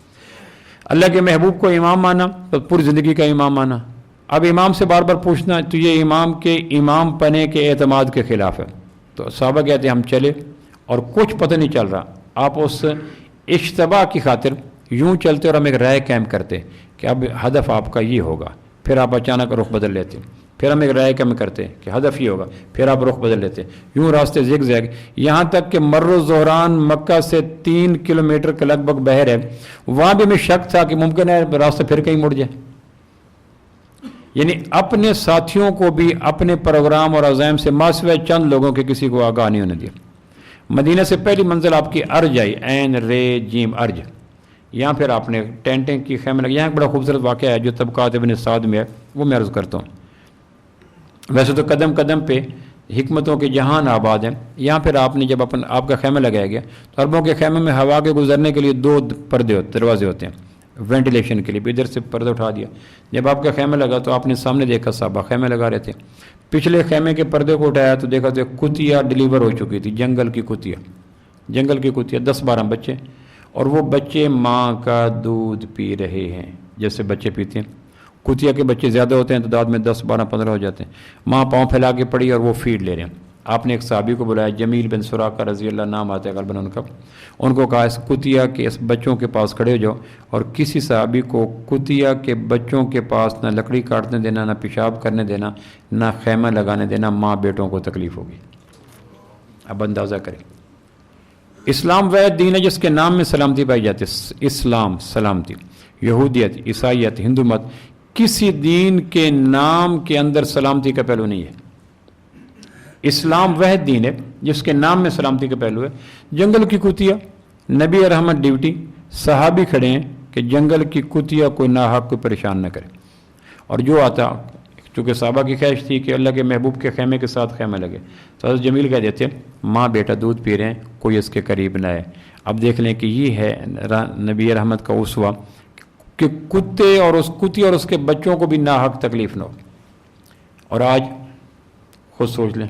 اللہ کے محبوب کو امام مانا تو پوری زندگی کا امام مانا. اب امام سے بار بار پوچھنا تو یہ امام کے امام پنے کے اعتماد کے خلاف ہے. تو صحابہ کہتے ہیں ہم چلے اور کچھ پتہ نہیں چل رہا. آپ اس اشتباہ کی خاطر یوں چلتے اور ہم ایک رائے قائم کرتے کہ اب ہدف آپ کا یہ ہوگا, پھر آپ اچانک رخ بدل لیتے. پھر ہم ایک رائے قائم کرتے کہ ہدف یہ ہوگا, پھر آپ رخ بدل لیتے. یوں راستے زگ زیگ, یہاں تک کہ مر و زہران مکہ سے 3 کلومیٹر کے لگ بھگ بحر ہے. وہاں بھی ہمیں شک تھا کہ ممکن ہے راستہ پھر کہیں مڑ جائے. یعنی اپنے ساتھیوں کو بھی اپنے پروگرام اور عزائم سے ماسوائے چند لوگوں کے کسی کو آگاہ نہیں ہونے دیا۔ مدینہ سے پہلی منزل آپ کی ارج آئی، عین رے جیم ارج، یہاں پھر آپ نے ٹینٹیں کی خیمے لگے۔ یہاں ایک بڑا خوبصورت واقعہ ہے جو طبقات ابن سعد میں ہے، وہ میں عرض کرتا ہوں۔ ویسے تو قدم قدم پہ حکمتوں کے جہان آباد ہیں، یہاں پھر آپ نے جب آپ کا خیمہ لگایا گیا تو عربوں کے خیمے میں ہوا کے گزرنے کے لیے 2 پردے دروازے ہوتے ہیں وینٹیلیشن کے لیے، ادھر سے پردہ اٹھا دیا۔ جب آپ کا خیمہ لگا تو آپ نے سامنے دیکھا صحابہ خیمے لگا رہے تھے، پچھلے خیمے کے پردے کو اٹھایا تو دیکھا تو کتیا ڈلیور ہو چکی تھی، جنگل کی کتیا 10-12 بچے، اور وہ بچے ماں کا دودھ پی رہے ہیں جیسے بچے پیتے ہیں۔ کتیا کے بچے زیادہ ہوتے ہیں، تعداد میں 10-12-15 ہو جاتے ہیں۔ ماں پاؤں پھیلا کے پڑی اور وہ فیڈ لے رہے ہیں۔ آپ نے ایک صحابی کو بلایا، جمیل بن سراقہ رضی اللہ نام آتا ہے غالباً ان کا، ان کو کہا اس کتیا کے اس بچوں کے پاس کھڑے ہو جاؤ، اور کسی صحابی کو کتیا کے بچوں کے پاس نہ لکڑی کاٹنے دینا، نہ پیشاب کرنے دینا، نہ خیمہ لگانے دینا، ماں بیٹوں کو تکلیف ہوگی۔ اب اندازہ کریں، اسلام وہ دین ہے جس کے نام میں سلامتی پائی جاتی ہے۔ اسلام سلامتی، یہودیت، عیسائیت، ہندو مت، کسی دین کے نام کے اندر سلامتی کا پہلو نہیں ہے۔ اسلام وہ دین ہے جس کے نام میں سلامتی کا پہلو ہے۔ جنگل کی کتیا، نبی رحمت ڈیوٹی، صحابی کھڑے ہیں کہ جنگل کی کتیا کوئی ناحق کو پریشان نہ کرے، اور جو آتا، چونکہ صحابہ کی خواہش تھی کہ اللہ کے محبوب کے خیمے کے ساتھ خیمہ لگے، تو حضرت جمیل کہہ دیتے ماں بیٹا دودھ پی رہے ہیں، کوئی اس کے قریب نہ ہے۔ اب دیکھ لیں کہ یہ ہے نبی رحمت کا اسوہ کہ کتے اور اس کتی اور اس کے بچوں کو بھی ناحق تکلیف نہ ہو۔ اور آج خود سوچ لیں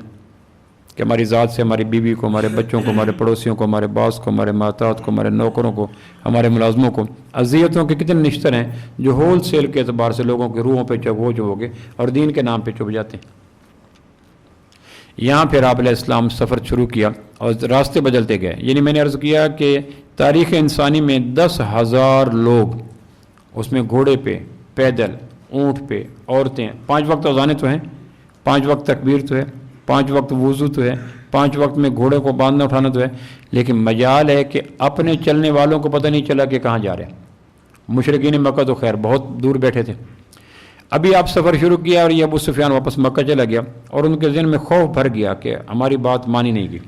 کہ ہماری ذات سے ہماری بیوی کو، ہمارے بچوں کو، ہمارے پڑوسیوں کو، ہمارے باس کو، ہمارے محتاط کو، ہمارے نوکروں کو، ہمارے ملازموں کو اذیتوں کے کتنے نشتر ہیں جو ہول سیل کے اعتبار سے لوگوں کے روحوں پہ چپ ہو گے اور دین کے نام پہ چپ جاتے ہیں۔ یہاں پھر آپ علیہ السلام سفر شروع کیا اور راستے بدلتے گئے۔ یعنی میں نے عرض کیا کہ تاریخ انسانی میں 10,000 لوگ، اس میں گھوڑے پہ، پیدل، اونٹ پہ، عورتیں، 5 وقت اذانیں تو ہیں، 5 وقت تکبیر تو ہے، 5 وقت وضو تو ہے، 5 وقت میں گھوڑے کو باندھنا اٹھانا تو ہے، لیکن مجال ہے کہ اپنے چلنے والوں کو پتہ نہیں چلا کہ کہاں جا رہے ہیں۔ مشرکین مکہ تو خیر بہت دور بیٹھے تھے۔ ابھی آپ سفر شروع کیا اور یہ ابو سفیان واپس مکہ چلا گیا اور ان کے ذہن میں خوف بھر گیا کہ ہماری بات مانی نہیں گئی۔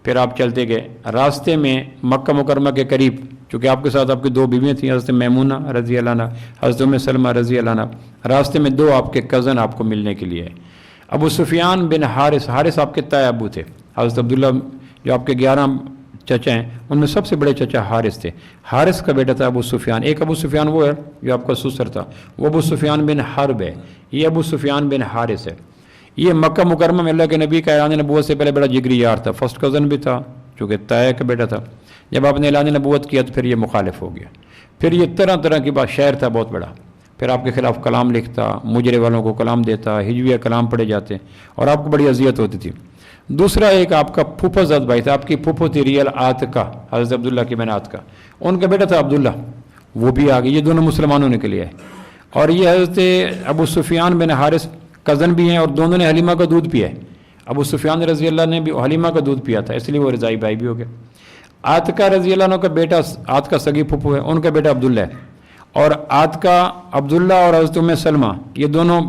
پھر آپ چلتے گئے، راستے میں مکہ مکرمہ کے قریب، چونکہ آپ کے ساتھ آپ کی 2 بیویاں تھیں، حضرت میمونہ رضی اللہ عنہ، حضرت ام سلمہ رضی اللہ عنہ، راستے میں 2 آپ کے کزن آپ کو ملنے کے لیے۔ ابو سفیان بن حارث آپ کے تائے ابو تھے، حضرت عبداللہ جو آپ کے 11 چچا ہیں ان میں سب سے بڑے چچا حارث تھے۔ حارث کا بیٹا تھا ابو سفیان۔ ایک ابو سفیان وہ ہے جو آپ کا سسر تھا، وہ ابو سفیان بن حرب ہے، یہ ابو سفیان بن حارث ہے۔ یہ مکہ مکرمہ میں اللہ کے نبی کا اعلان نبوت سے پہلے بڑا جگری یار تھا، فرسٹ کزن بھی تھا چونکہ طائے کا بیٹا تھا۔ جب آپ نے اعلان نبوت کیا تو پھر یہ مخالف ہو گیا، پھر یہ طرح طرح کی بات، شہر تھا بہت بڑا، پھر آپ کے خلاف کلام لکھتا، مجرے والوں کو کلام دیتا، ہجویہ کلام پڑھے جاتے اور آپ کو بڑی اذیت ہوتی تھی۔ دوسرا ایک آپ کا پھوپھا زاد بھائی تھا، آپ کی پھوپھو تھی ریل عاتقہ، حضرت عبداللہ کی بہن عاتقہ، ان کا بیٹا تھا عبداللہ، وہ بھی آ گئی۔ یہ دونوں مسلمان ہونے کے لیے ہے، اور یہ حضرت ابو سفیان بن حارث کزن بھی ہیں اور دونوں نے حلیمہ کا دودھ پیا ہے۔ ابو سفیان رضی اللہ نے بھی حلیمہ کا دودھ پیا تھا، اس لیے وہ رضائی بھائی بھی ہو گئے۔ عاتقہ رضی اللہ عنہ کا بیٹا، عاتقہ سگی پھوپھو ہے، ان کا بیٹا عبداللہ ہے، اور عاتقہ عبداللہ اور حضرت ام سلمہ یہ دونوں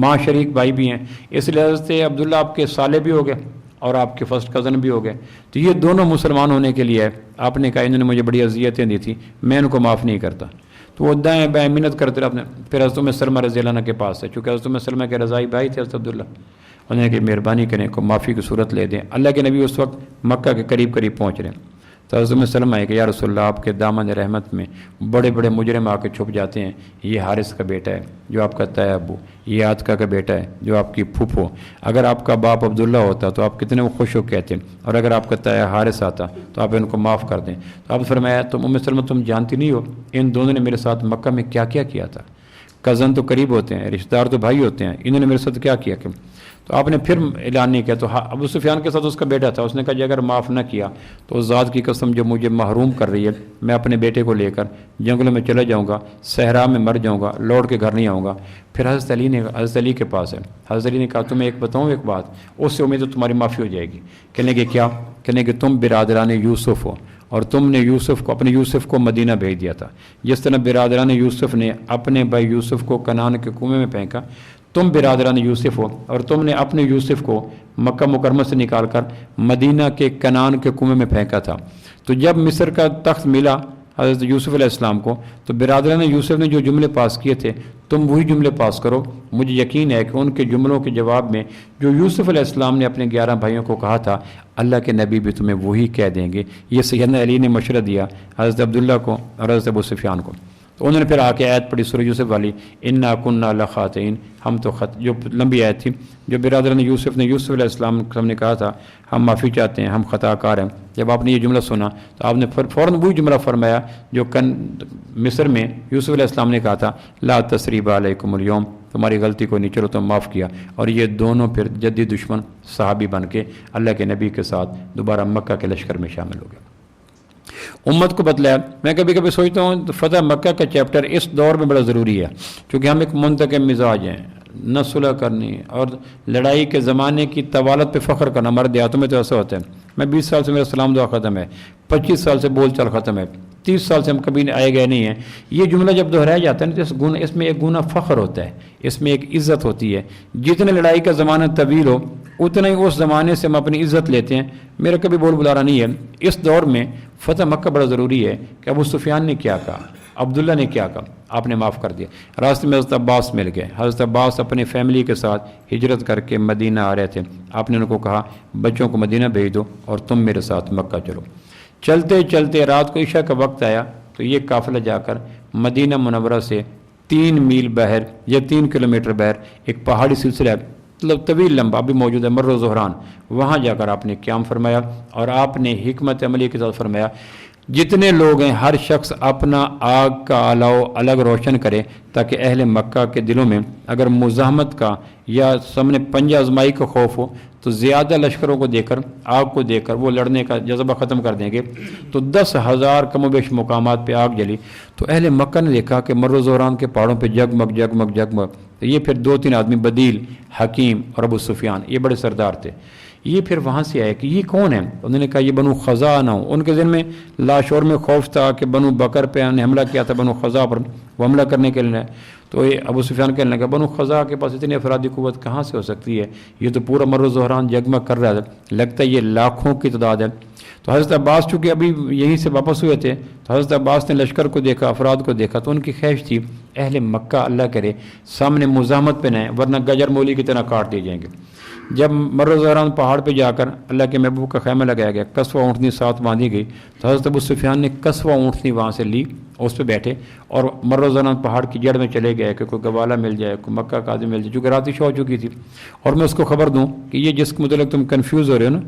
ماں شریک بھائی بھی ہیں، اس لیے حضرت عبداللہ آپ کے سالے بھی ہو گئے اور آپ کے فرسٹ کزن بھی ہو گئے۔ تو یہ دونوں مسلمان ہونے کے لیے ہے۔ آپ نے کہا انہوں نے مجھے بڑی اذیتیں دی تھی، میں ان کو معاف نہیں کرتا، تو وہ دائیں بائیں منت کرتے رہے اپنے۔ پھر حضرت ام سلمہ رضی اللہ عنہ کے پاس ہے، چونکہ حضرت ام سلمہ کے رضائی بھائی تھے حضرت عبداللہ، انہوں نے کہ مہربانی کریں کو معافی کی صورت لے دیں۔ اللہ کے نبی اس وقت مکہ کے قریب پہنچ رہے ہیں، تو حضرت ام سلمہ ہے کہ یا رسول اللہ آپ کے دامن رحمت میں بڑے بڑے مجرم آ کے چھپ جاتے ہیں، یہ حارث کا بیٹا ہے جو آپ کا طائے ابو، یہ عاتقہ کا بیٹا ہے جو آپ کی پھوپھو، اگر آپ کا باپ عبداللہ ہوتا تو آپ کتنے خوش ہو کہتے، اور اگر آپ کا طائے حارث آتا تو آپ ان کو معاف کر دیں۔ تو آپ فرمایا تم ام سلمہ تم جانتی نہیں ہو ان دونوں نے میرے ساتھ مکہ میں کیا کیا کیا تھا، کزن تو قریب ہوتے ہیں، رشتہ دار تو بھائی ہوتے ہیں، انہوں نے میرے ساتھ کیا کیا کہ تو آپ نے پھر اعلان نہیں کیا۔ تو ابو سفیان کے ساتھ اس کا بیٹا تھا، اس نے کہا جی اگر معاف نہ کیا تو اس ذات کی قسم جو مجھے محروم کر رہی ہے، میں اپنے بیٹے کو لے کر جنگلوں میں چلا جاؤں گا، صحرا میں مر جاؤں گا، لوٹ کے گھر نہیں آؤں گا۔ پھر حضرت علی کے پاس ہے، حضرت علی نے کہا تمہیں ایک بتاؤں ایک بات، اس سے امید ہے تمہاری معافی ہو جائے گی۔ کہنے کہ کیا؟ کہنے کہ تم برادران یوسف ہو اور تم نے یوسف کو اپنے یوسف کو مدینہ بھیج دیا تھا، جس طرح برادران یوسف نے اپنے بھائی یوسف کو کنعان کے کنویں میں پھینکا، تم برادران یوسف ہو اور تم نے اپنے یوسف کو مکہ مکرمہ سے نکال کر مدینہ کے کنعان کے کنویں میں پھینکا تھا۔ تو جب مصر کا تخت ملا حضرت یوسف علیہ السلام کو تو برادران یوسف نے جو جملے پاس کیے تھے تم وہی جملے پاس کرو۔ مجھے یقین ہے کہ ان کے جملوں کے جواب میں جو یوسف علیہ السلام نے اپنے 11 بھائیوں کو کہا تھا، اللہ کے نبی بھی تمہیں وہی کہہ دیں گے۔ یہ سیدنا علی نے مشورہ دیا حضرت عبداللہ کو اور حضرت ابو سفیان کو۔ تو انہوں نے پھر آ کے آیت پڑھی سورہ یوسف والی، انا کننا لخاطئین، ہم تو جو لمبی آیت تھی، جو برادران یوسف نے یوسف علیہ السلام کے سامنے کہا تھا ہم معافی چاہتے ہیں، ہم خطا کار ہیں۔ جب آپ نے یہ جملہ سنا تو آپ نے فوراً وہی جملہ فرمایا جو مصر میں یوسف علیہ السلام نے کہا تھا، لا تثریب علیکم اليوم، تمہاری غلطی کو نہیں، چلو تم معاف کیا۔ اور یہ دونوں پھر جدی دشمن صحابی بن کے اللہ کے نبی کے ساتھ دوبارہ مکہ کے لشکر میں شامل ہو گئے۔ امت کو بتلایا۔ میں کبھی کبھی سوچتا ہوں فتح مکہ کا چیپٹر اس دور میں بڑا ضروری ہے، کیونکہ ہم ایک منتقم مزاج ہیں، نہ صلح کرنی اور لڑائی کے زمانے کی طوالت پہ فخر کرنا۔ ہمارے دیہاتوں میں تو ایسا ہوتا ہے، میں 20 سال سے میرا سلام دعا ختم ہے، 25 سال سے بول چال ختم ہے، 30 سال سے ہم کبھی آئے گئے نہیں ہیں۔ یہ جملہ جب دہرایا جاتا ہے نا تو اس میں ایک گنا فخر ہوتا ہے، اس میں ایک عزت ہوتی ہے۔ جتنے لڑائی کا زمانہ طویل ہو اتنا ہی اس زمانے سے ہم اپنی عزت لیتے ہیں۔ میرا کبھی بول بلارا نہیں ہے۔ اس دور میں فتح مکہ بڑا ضروری ہے کہ ابو سفیان نے کیا کہا، عبداللہ نے کیا کہا، آپ نے معاف کر دیا۔ راستے میں حضرت عباس مل گئے۔ حضرت عباس اپنی فیملی کے ساتھ ہجرت کر کے مدینہ آ رہے تھے۔ آپ نے ان کو کہا بچوں کو مدینہ بھیج دو اور تم میرے ساتھ مکہ چلو۔ چلتے چلتے رات کو عشاء کا وقت آیا تو یہ قافلہ جا کر مدینہ منورہ سے 3 میل باہر یا 3 کلومیٹر باہر ایک پہاڑی سلسلہ ہے، مطلب طویل لمبا ابھی موجود ہے، مر و زہران، وہاں جا کر آپ نے قیام فرمایا اور آپ نے حکمت عملی کے ساتھ فرمایا جتنے لوگ ہیں ہر شخص اپنا آگ کا الاؤ الگ روشن کرے، تاکہ اہل مکہ کے دلوں میں اگر مزاحمت کا یا سامنے پنجہ آزمائی کا خوف ہو تو زیادہ لشکروں کو دیکھ کر، آگ کو دیکھ کر وہ لڑنے کا جذبہ ختم کر دیں گے۔ تو 10,000 کم و بیش مقامات پہ آگ جلی تو اہل مکہ نے دیکھا کہ مر و زہران کے پہاڑوں پہ جگمگ جگمگ جگمگ۔ تو یہ پھر 2-3 آدمی بدیل، حکیم اور ابو سفیان، یہ بڑے سردار تھے۔ یہ پھر وہاں سے آئے کہ یہ کون ہے؟ انہوں نے کہا یہ بنو خزاع نہ ہو۔ ان کے ذہن میں لاشعور میں خوف تھا کہ بنو بکر پہ نے حملہ کیا تھا، بنو خزاع پر وہ حملہ کرنے کے لیے۔ تو یہ ابو سفیان کہنے لگا بنو خزاع کے پاس اتنی افرادی قوت کہاں سے ہو سکتی ہے؟ یہ تو پورا مر و زہران جگمگ کر رہا ہے، لگتا ہے یہ لاکھوں کی تعداد ہے۔ تو حضرت عباس چونکہ ابھی یہیں سے واپس ہوئے تھے تو حضرت عباس نے لشکر کو دیکھا، افراد کو دیکھا تو ان کی خواہش تھی اہل مکہ اللہ کرے سامنے مزاحمت پہ نہ آئیں ورنہ گجر مولی کی طرح کاٹ دیے جائیں گے۔ جب مر و زہران پہاڑ پہ جا کر اللہ کے محبوب کا خیمہ لگایا گیا، قصوہ اونٹنی ساتھ باندھی گئی تو حضرت ابو سفیان نے قصوہ اونٹنی وہاں سے لی، اس پہ بیٹھے اور مر و زہران پہاڑ کی جڑ میں چلے گئے کہ کوئی گوالا مل جائے، کوئی مکہ کا آدمی مل جائے، چونکہ رات ہو چکی تھی۔ اور میں اس کو خبر دوں کہ یہ جس کے متعلق تم کنفیوز ہو رہے ہو نا،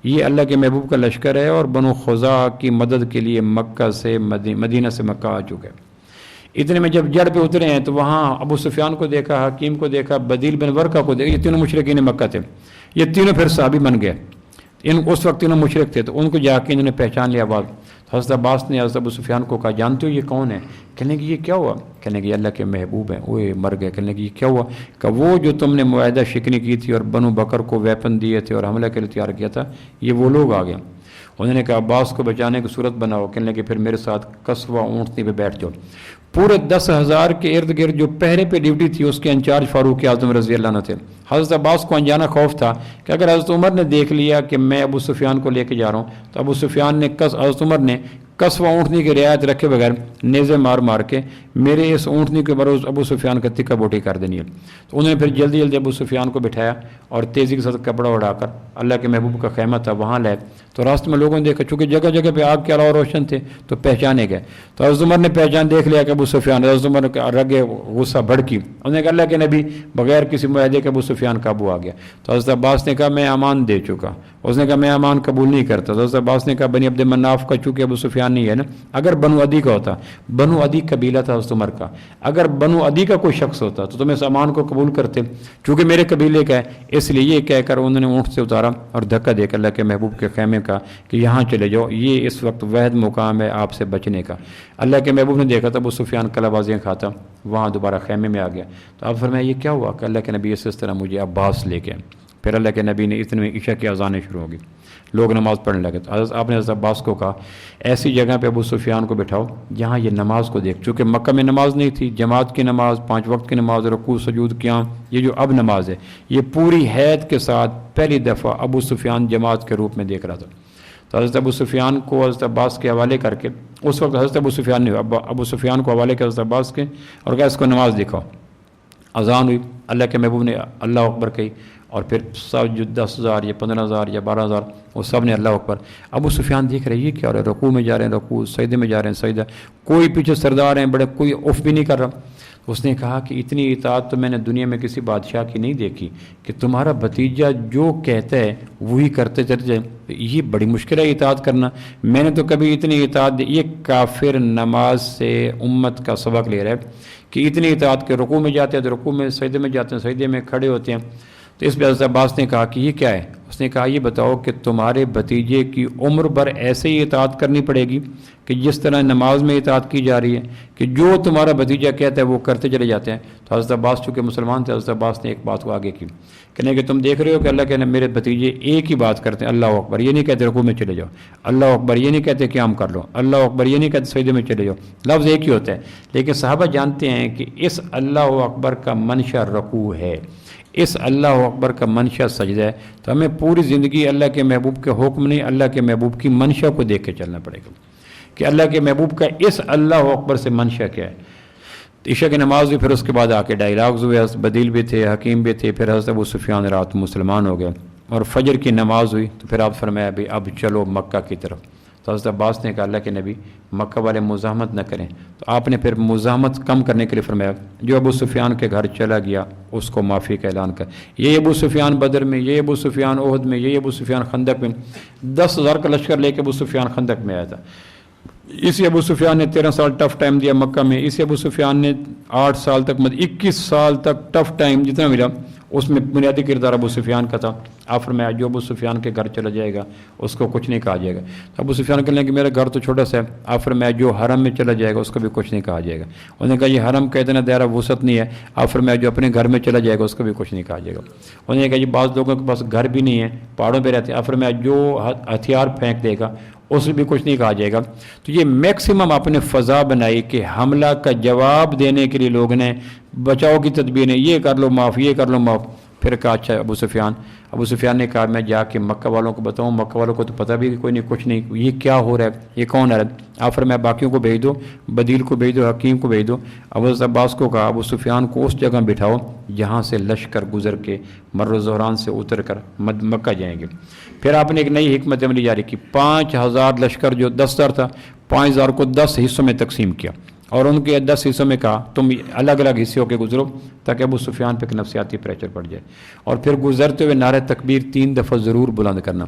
یہ اللہ کے محبوب کا لشکر ہے اور بنو خزاع کی مدد کے لیے مکہ سے مدینہ سے مکہ آ چکا ہے۔ اتنے میں جب جڑ پہ اترے ہیں تو وہاں ابو سفیان کو دیکھا، حکیم کو دیکھا، بدیل بن ورقہ کو دیکھا، یہ تینوں مشرکین مکہ تھے، یہ تینوں پھر صحابی بن گئے۔ اس وقت تینوں مشرک تھے تو ان کو جا کے انہوں نے پہچان لیا آواز۔ حضرت عباس نے حضرت ابو سفیان کو کہا جانتے ہو یہ کون ہے؟ کہنے کہ یہ کیا ہوا؟ کہنے کہ یہ اللہ کے محبوب ہیں۔ وہ مر گئے۔ کہنے کہ یہ کیا ہوا؟ کہ وہ جو تم نے معاہدہ شکنی کی تھی اور بنو بکر کو ویپن دیے تھے اور حملہ کے لیے تیار کیا تھا، یہ وہ لوگ آ گئے۔ انہوں نے کہا عباس کو بچانے کی صورت بناؤ۔ کہنے کہ پھر میرے ساتھ قصوہ اونٹنی پہ بیٹھ جاؤ۔ پورے 10,000 کے ارد گرد جو پہرے پہ ڈیوٹی تھی اس کے انچارج فاروق اعظم رضی اللہ عنہ تھے۔ حضرت عباس کو انجانا خوف تھا کہ اگر حضرت عمر نے دیکھ لیا کہ میں ابو سفیان کو لے کے جا رہا ہوں تو ابو سفیان نے حضرت عمر نے قصوہ اونٹنی کی رعایت رکھے بغیر نیزے مار مار کے میرے اس اونٹنی کے بروز ابو سفیان کا تکہ بوٹی کر دینی ہے۔ تو انہوں نے پھر جلدی جلدی ابو سفیان کو بٹھایا اور تیزی کے ساتھ کپڑا اڑا کر اللہ کے محبوب کا خیمہ تھا وہاں لائے۔ تو راستے میں لوگوں نے دیکھا چونکہ جگہ جگہ پہ آگ کے علاوہ روشن تھے تو پہچانے گئے۔ تو حضرت عمر نے پہچان دیکھ لیا کہ ابو سفیان، حضرت عمر کے رگے غصہ بھڑکی، انہوں نے کہا اللہ کے نبی بغیر کسی معاہدے کے ابو سفیان قابو آ گیا۔ تو حضرت عباس نے کہا میں امان دے چکا۔ اس نے کہا میں امان قبول نہیں کرتا۔ تو حضرت عباس نے کہا بنی عبد مناف کا چونکہ ابو سفیان نہیں ہے نا، اگر بنو عدی کا ہوتا، بنو عدی قبیلہ تھا حضرت عمر کا، اگر بنو عدی کا کوئی شخص ہوتا تو تم اس امان کو قبول کرتے، چونکہ میرے قبیلے کا ہے۔ اس لیے یہ کہہ کر انہوں نے اونٹ سے اتارا اور دھکا دے کر اللہ کے محبوب کے خیمے کا کہ یہاں چلے جاؤ، یہ اس وقت واحد مقام ہے آپ سے بچنے کا۔ اللہ کے محبوب نے دیکھا تھا ابو سفیان کلا بازیاں کھاتا، وہاں دوبارہ خیمے میں آ گیا۔ تو آپ فرمایا یہ کیا ہوا؟ کہ اللہ کے نبی اس طرح مجھے عباس لے کے، پھر اللہ کے نبی نے اتنے عشاء کی اذانیں شروع ہو گئی، لوگ نماز پڑھنے لگے تو آپ نے حضرت عباس کو کہا ایسی جگہ پہ ابو سفیان کو بٹھاؤ جہاں یہ نماز کو دیکھ، چونکہ مکہ میں نماز نہیں تھی، جماعت کی نماز، 5 وقت کی نماز، رکوع سجود قیام، یہ جو اب نماز ہے یہ پوری حیت کے ساتھ پہلی دفعہ ابو سفیان جماعت کے روپ میں دیکھ رہا تھا۔ تو حضرت ابو سفیان کو حضرت عباس کے حوالے کر کے، اس وقت حضرت ابو سفیان نے ابو سفیان کو حوالے کیا حضرت عباس کے اور کہا اس کو نماز دکھاؤ۔ اذان ہوئی، اللہ کے محبوب نے اللہ اکبر کہی، اور پھر سب جو 10,000 یا 15,000 یا 12,000 وہ سب نے اللہ اکبر۔ ابو سفیان دیکھ رہے یہ کیا ہو رہا ہے، رکوع میں جا رہے ہیں رکوع، سجدے میں جا رہے ہیں سجدہ، کوئی پیچھے سردار ہیں بڑے، کوئی اف بھی نہیں کر رہا۔ اس نے کہا کہ اتنی اطاعت تو میں نے دنیا میں کسی بادشاہ کی نہیں دیکھی کہ تمہارا بھتیجا جو کہتا ہے وہی کرتے چلتے جائیں، یہ بڑی مشکل ہے اطاعت کرنا، میں نے تو کبھی اتنی اطاعت دی۔ یہ کافر نماز سے امت کا سبق لے رہا ہے کہ اتنی اطاعت کے رکوع میں جاتے ہیں تو رکوع میں، سجدے میں جاتے ہیں سجدے میں کھڑے ہوتے ہیں۔ تو اس پہ حضرت عباس نے کہا کہ یہ کیا ہے؟ اس نے کہا یہ بتاؤ کہ تمہارے بھتیجے کی عمر بھر ایسے ہی اطاعت کرنی پڑے گی کہ جس طرح نماز میں اطاعت کی جا رہی ہے، کہ جو تمہارا بھتیجا کہتا ہے وہ کرتے چلے جاتے ہیں۔ تو حضرت عباس چونکہ مسلمان تھے، حضرت عباس نے ایک بات کو آگے کی، کہنے کہ تم دیکھ رہے ہو کہ اللہ کے میرے بھتیجے ایک ہی بات کرتے ہیں، اللہ اکبر، یہ نہیں کہتے رکوع میں چلے جاؤ، اللہ اکبر یہ نہیں کہتے قیام کر لو، اللہ اکبر یہ نہیں کہتے سجدے میں چلے جاؤ، لفظ ایک ہی ہوتا ہے۔ لیکن صحابہ جانتے ہیں کہ اس اللہ اکبر کا منشا رکوع ہے، اس اللہ اکبر کا منشا سجدہ ہے، تو ہمیں پوری زندگی اللہ کے محبوب کے حکم نہیں، اللہ کے محبوب کی منشا کو دیکھ کے چلنا پڑے گا کہ اللہ کے محبوب کا اس اللہ اکبر سے منشا کیا ہے۔ عشاء کی نماز ہوئی، پھر اس کے بعد آ کے ڈائلاگز ہوئے، حضرت بدیل بھی تھے، حکیم بھی تھے، پھر حضرت ابو سفیان رات مسلمان ہو گئے، اور فجر کی نماز ہوئی تو پھر آپ فرمایا بھی اب چلو مکہ کی طرف۔ تو حضرت عباس نے کہا اللہ کے نبی مکہ والے مزاحمت نہ کریں، تو آپ نے پھر مزاحمت کم کرنے کے لیے فرمایا جو ابو سفیان کے گھر چلا گیا اس کو معافی کا اعلان کر، یہ ابو سفیان بدر میں، یہ ابو سفیان احد میں، یہ ابو سفیان خندق میں، 10,000 کا لشکر لے کے ابو سفیان خندق میں آیا تھا۔ اسی ابو سفیان نے 13 سال ٹف ٹائم دیا مکہ میں، اسی ابو سفیان نے 8 سال تک 21 سال تک ٹف ٹائم جتنا ملا اس میں بنیادی کردار ابو سفیان کا تھا۔ آپ فرمایا جو ابو سفیان کے گھر چلا جائے گا اس کو کچھ نہیں کہا جائے گا۔ تو ابو سفیان کہنے لگے کہ میرا گھر تو چھوٹا سا ہے، آپ فرمایا جو حرم میں چلا جائے گا اس کو بھی کچھ نہیں کہا جائے گا۔ انہوں نے کہا یہ حرم کا اتنا دائرہ وسعت نہیں ہے، آپ فرمایا جو اپنے گھر میں چلا جائے گا اس کو بھی کچھ نہیں کہا جائے گا۔ انہوں نے کہا یہ بعض لوگوں کے پاس گھر بھی نہیں ہے، پہاڑوں پہ رہتے ہیں، آپ فرمایا جو ہتھیار پھینک دے گا اس بھی کچھ نہیں کہا جائے گا۔ تو یہ میکسیمم آپ نے فضا بنائی کہ حملہ کا جواب دینے کے لیے لوگ نے بچاؤ کی تدبیر نے یہ کر لو معاف، یہ کر لو معاف۔ پھر کہا اچھا ابو سفیان نے کہا میں جا کے مکہ والوں کو بتاؤں، مکہ والوں کو تو پتہ بھی کوئی نہیں، کچھ نہیں، یہ کیا ہو رہا ہے، یہ کون ہے؟ آپ فرمایا باقیوں کو بھیج دو، بدیل کو بھیج دو، حکیم کو بھیج دو۔ ابو عباس کو کہا ابو سفیان کو اس جگہ بٹھاؤ جہاں سے لشکر گزر کے مر زہران سے اتر کر مکہ جائیں گے۔ پھر آپ نے ایک نئی حکمت عملی جاری کی، 5,000 لشکر جو 10,000 تھا 5,000 کو 10 حصوں میں تقسیم کیا، اور ان کے 10 حصوں میں کہا تم الگ الگ حصے ہو کے گزرو تاکہ ابو سفیان پہ ایک نفسیاتی پریشر پڑ جائے، اور پھر گزرتے ہوئے نعرہ تکبیر 3 دفعہ ضرور بلند کرنا۔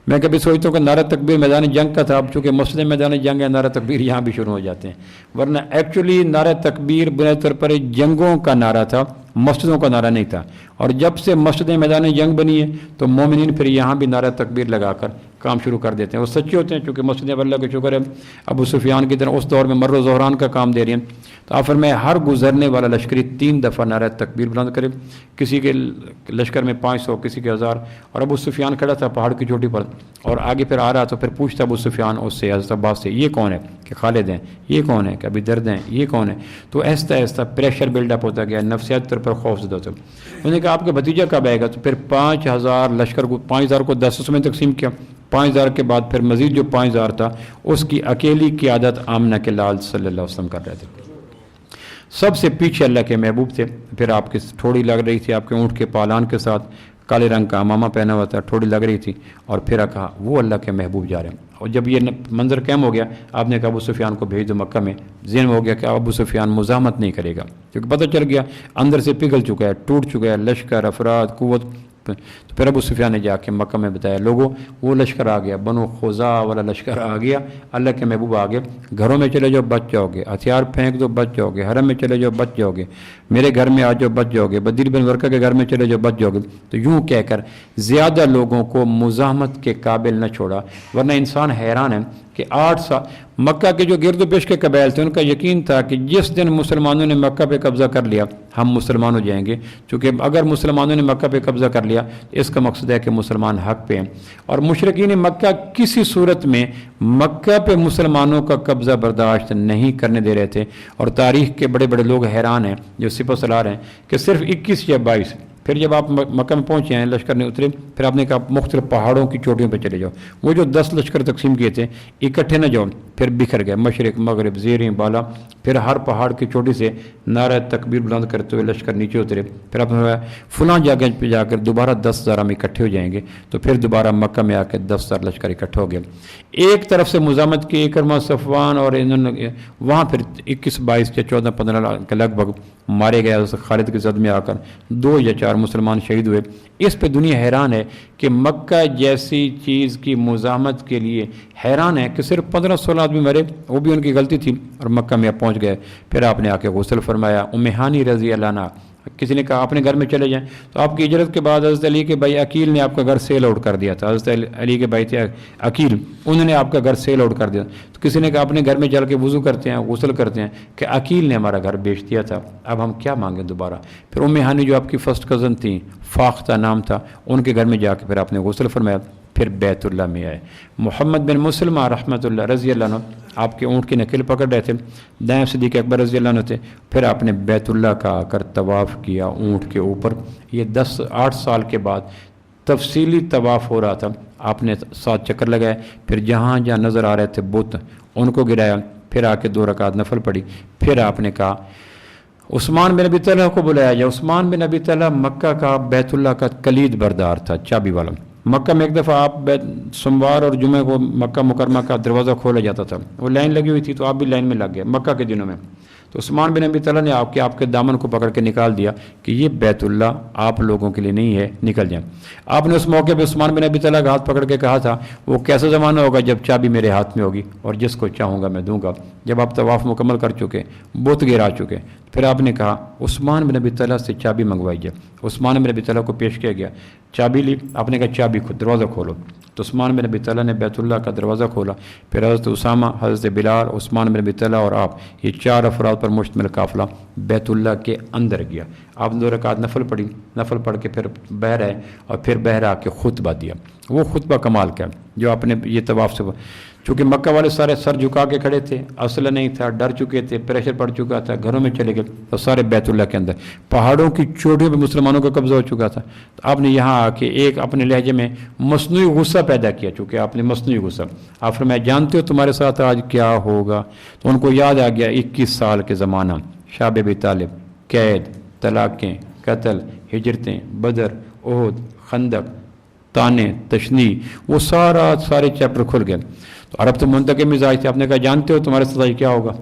میں کبھی سوچتا ہوں کہ نعرہ تکبیر میدان جنگ کا تھا، اب چونکہ مسجد میدان جنگ ہے نعرہ تکبیر یہاں بھی شروع ہو جاتے ہیں، ورنہ ایکچولی نعرہ تکبیر بنیادی طور پر جنگوں کا نعرہ تھا، مسجدوں کا نعرہ نہیں تھا۔ اور جب سے مسجد میدان جنگ بنی ہے تو مومنین پھر یہاں بھی نعرہ تکبیر لگا کر کام شروع کر دیتے ہیں، وہ سچے ہوتے ہیں چونکہ مسجد اللہ کا شکر ہے ابو سفیان کی طرح اس دور میں مر و زہران کا کام دے رہی ہیں۔ تو آپ فرمائے ہر گزرنے والا لشکری 3 دفعہ نعرہ تکبیر بلند کرے، کسی کے لشکر میں 500، کسی کے 1000، اور ابو سفیان کھڑا تھا پہاڑ کی چوٹی پر اور آگے پھر آ رہا تو پھر پوچھتا ابو سفیان اس سے حضرت عباس سے یہ کون ہے کہ خالد ہیں، یہ کون ہے کہ ابھی درد ہیں، یہ کون ہے؟ تو ایسا ایسا پریشر بلڈ اپ ہوتا گیا، نفسیاتی طور پر خوف زدہ ہوتا۔ انہوں نے کہا آپ کا بھتیجا کب آئے گا؟ تو پھر 5,000 لشکر کو 5,000 کو 10 میں تقسیم کیا، 5,000 کے بعد پھر مزید جو 5,000 تھا اس کی اکیلی قیادت آمنہ کے لال صلی اللہ علیہ وسلم کر رہے تھے۔ سب سے پیچھے اللہ کے محبوب تھے، پھر آپ کی ٹھوڑی لگ رہی تھی، آپ کے اونٹ کے پالان کے ساتھ کالے رنگ کا امامہ پہنا ہوا تھا، ٹھوڑی لگ رہی تھی، اور پھر کہا وہ اللہ کے محبوب جا رہے ہیں۔ اور جب یہ منظر قائم ہو گیا آپ نے کہا ابو سفیان کو بھیج دو مکہ میں، ذہن میں ہو گیا کہ ابو سفیان مزاحمت نہیں کرے گا کیونکہ پتہ چل گیا اندر سے پگھل چکا ہے، ٹوٹ چکا ہے لشکر، افراد، قوت۔ تو پھر ابو سفیان نے جا کے مکہ میں بتایا لوگوں وہ لشکر آ گیا، بنو خزاع والا لشکر آ گیا، اللہ کے محبوب آ گئے، گھروں میں چلے جاؤ بچ جاؤ گے، ہتھیار پھینک دو بچ جاؤ گے، حرم میں چلے جاؤ بچ جاؤ گے، میرے گھر میں آ جاؤ بچ جاؤ گے، بدیل بن ورقہ کے گھر میں چلے جاؤ بچ جاؤ گے۔ تو یوں کہہ کر زیادہ لوگوں کو مزاحمت کے قابل نہ چھوڑا، ورنہ انسان حیران ہے کہ 8 سال مکہ کے جو گرد و پیش کے قبائل تھے ان کا یقین تھا کہ جس دن مسلمانوں نے مکہ پہ قبضہ کر لیا ہم مسلمان ہو جائیں گے، چونکہ اگر مسلمانوں نے مکہ پہ قبضہ کر لیا اس کا مقصد ہے کہ مسلمان حق پہ ہیں، اور مشرکین مکہ کسی صورت میں مکہ پہ مسلمانوں کا قبضہ برداشت نہیں کرنے دے رہے تھے۔ اور تاریخ کے بڑے بڑے لوگ حیران ہیں جو سپہ سالار ہیں کہ صرف 21 یا 22 پھر جب آپ مکہ میں پہنچے ہیں لشکر نے اترے، پھر آپ نے کہا مختلف پہاڑوں کی چوٹیوں پہ چلے جاؤ۔ وہ جو 10 لشکر تقسیم کیے تھے اکٹھے نہ جاؤ، پھر بکھر گئے مشرق مغرب زیریں بالا، پھر ہر پہاڑ کی چوٹی سے نعرہ تکبیر بلند کرتے ہوئے لشکر نیچے اترے۔ پھر آپ نے فلاں جگہ پہ جا کر دوبارہ 10,000 ہم اکٹھے ہو جائیں گے، تو پھر دوبارہ مکہ میں آ کے 10,000 لشکر اکٹھے ہو گئے۔ ایک طرف سے مزاحمت کی اکرمہ صفوان اور انہوں نے وہاں پھر 21 22 یا 14 15 کے لگ بھگ مارے گئے، خالد کے زد میں آ کر 2 یا 4 مسلمان شہید ہوئے۔ اس پہ دنیا حیران ہے کہ مکہ جیسی چیز کی مزاحمت کے لیے حیران ہے کہ صرف 15-16 آدمی مرے، وہ بھی ان کی غلطی تھی، اور مکہ میں آپ پہنچ گئے۔ پھر آپ نے آ کے غسل فرمایا۔ ام ہانی رضی اللہ عنہ کسی نے کہا اپنے گھر میں چلے جائیں، تو آپ کی ہجرت کے بعد حضرت علی کے بھائی عقیل نے آپ کا گھر سیل آؤٹ کر دیا تھا۔ حضرت علی کے بھائی تھے عقیل، انہوں نے آپ کا گھر سیل آؤٹ کر دیا، تو کسی نے کہا اپنے گھر میں چل کے وضو کرتے ہیں غسل کرتے ہیں کہ عقیل نے ہمارا گھر بیچ دیا تھا، اب ہم کیا مانگیں دوبارہ۔ پھر ام ہانی جو آپ کی فرسٹ کزن تھیں، فاختہ نام تھا، ان کے گھر میں جا کے پھر آپ نے غسل فرمایا، پھر بیت اللہ میں آئے۔ محمد بن مسلمہ رحمۃ اللہ رضی اللہ عنہ آپ کے اونٹ کی نکل پکڑ رہے تھے، دائیں صدیق اکبر رضی اللہ عنہ تھے، پھر آپ نے بیت اللہ کا آ کر طواف کیا اونٹ کے اوپر۔ یہ 8 سال کے بعد تفصیلی طواف ہو رہا تھا، آپ نے 7 چکر لگائے، پھر جہاں جہاں نظر آ رہے تھے بت ان کو گرایا، پھر آ کے 2 رکعت نفل پڑھی۔ پھر آپ نے کہا عثمان بن ابی طلحہ کو بلایا جائے۔ عثمان بن ابی طلحہ مکہ کا بیت اللہ کا کلید بردار تھا، چابی والا۔ مکہ میں ایک دفعہ آپ سوموار اور جمعہ کو مکہ مکرمہ کا دروازہ کھولا جاتا تھا، وہ لائن لگی ہوئی تھی تو آپ بھی لائن میں لگ گئے مکہ کے دنوں میں۔ تو عثمان بن ابی طلحہ نے آپ کے دامن کو پکڑ کے نکال دیا کہ یہ بیت اللہ آپ لوگوں کے لیے نہیں ہے، نکل جائیں۔ آپ نے اس موقع پہ عثمان بن ابی طلحہ کا ہاتھ پکڑ کے کہا تھا وہ کیسا زمانہ ہوگا جب چابی میرے ہاتھ میں ہوگی اور جس کو چاہوں گا میں دوں گا۔ جب آپ طواف مکمل کر چکے، بت گرا چکے، پھر آپ نے کہا عثمان بن ابی طلحہ سے چابی منگوائی جائے۔ عثمان بن ابی طلحہ کو پیش کیا گیا، چابی لی، آپ نے کہا چابی خود دروازہ کھولو۔ تو عثمان بن ابی طلحہ نے بیت اللہ کا دروازہ کھولا، پھر حضرت اسامہ، حضرت بلال، عثمان بن ابی طلحہ اور آپ، یہ 4 افراد پر مشتمل قافلہ بیت اللہ کے اندر گیا۔ آپ نے 2 رکعت نفل پڑھی، نفل پڑھ کے پھر بہر آئے اور پھر بہر آ کے خطبہ دیا۔ وہ خطبہ کمال کا جو آپ نے یہ طواف سے، چونکہ مکہ والے سارے سر جھکا کے کھڑے تھے، اسلحہ نہیں تھا، ڈر چکے تھے، پریشر پڑ چکا تھا، گھروں میں چلے گئے، تو سارے بیت اللہ کے اندر پہاڑوں کی چوٹیوں پہ مسلمانوں کا قبضہ ہو چکا تھا۔ تو آپ نے یہاں آ کے ایک اپنے لہجے میں مصنوعی غصہ پیدا کیا، چونکہ آپ نے مصنوعی غصہ، آپ فرمایا جانتے ہو تمہارے ساتھ آج کیا ہوگا؟ تو ان کو یاد آ گیا 21 سال کے زمانہ، شاب ابی طالب، قید، طلاقیں، قتل، ہجرتیں، بدر، احد، خندق، تانے، تشنیع، وہ سارے چیپٹر کھل گئے۔ تو عرب تو منتقم مزاج تھے، آپ نے کہا جانتے ہو تمہارے ساتھ کیا ہوگا؟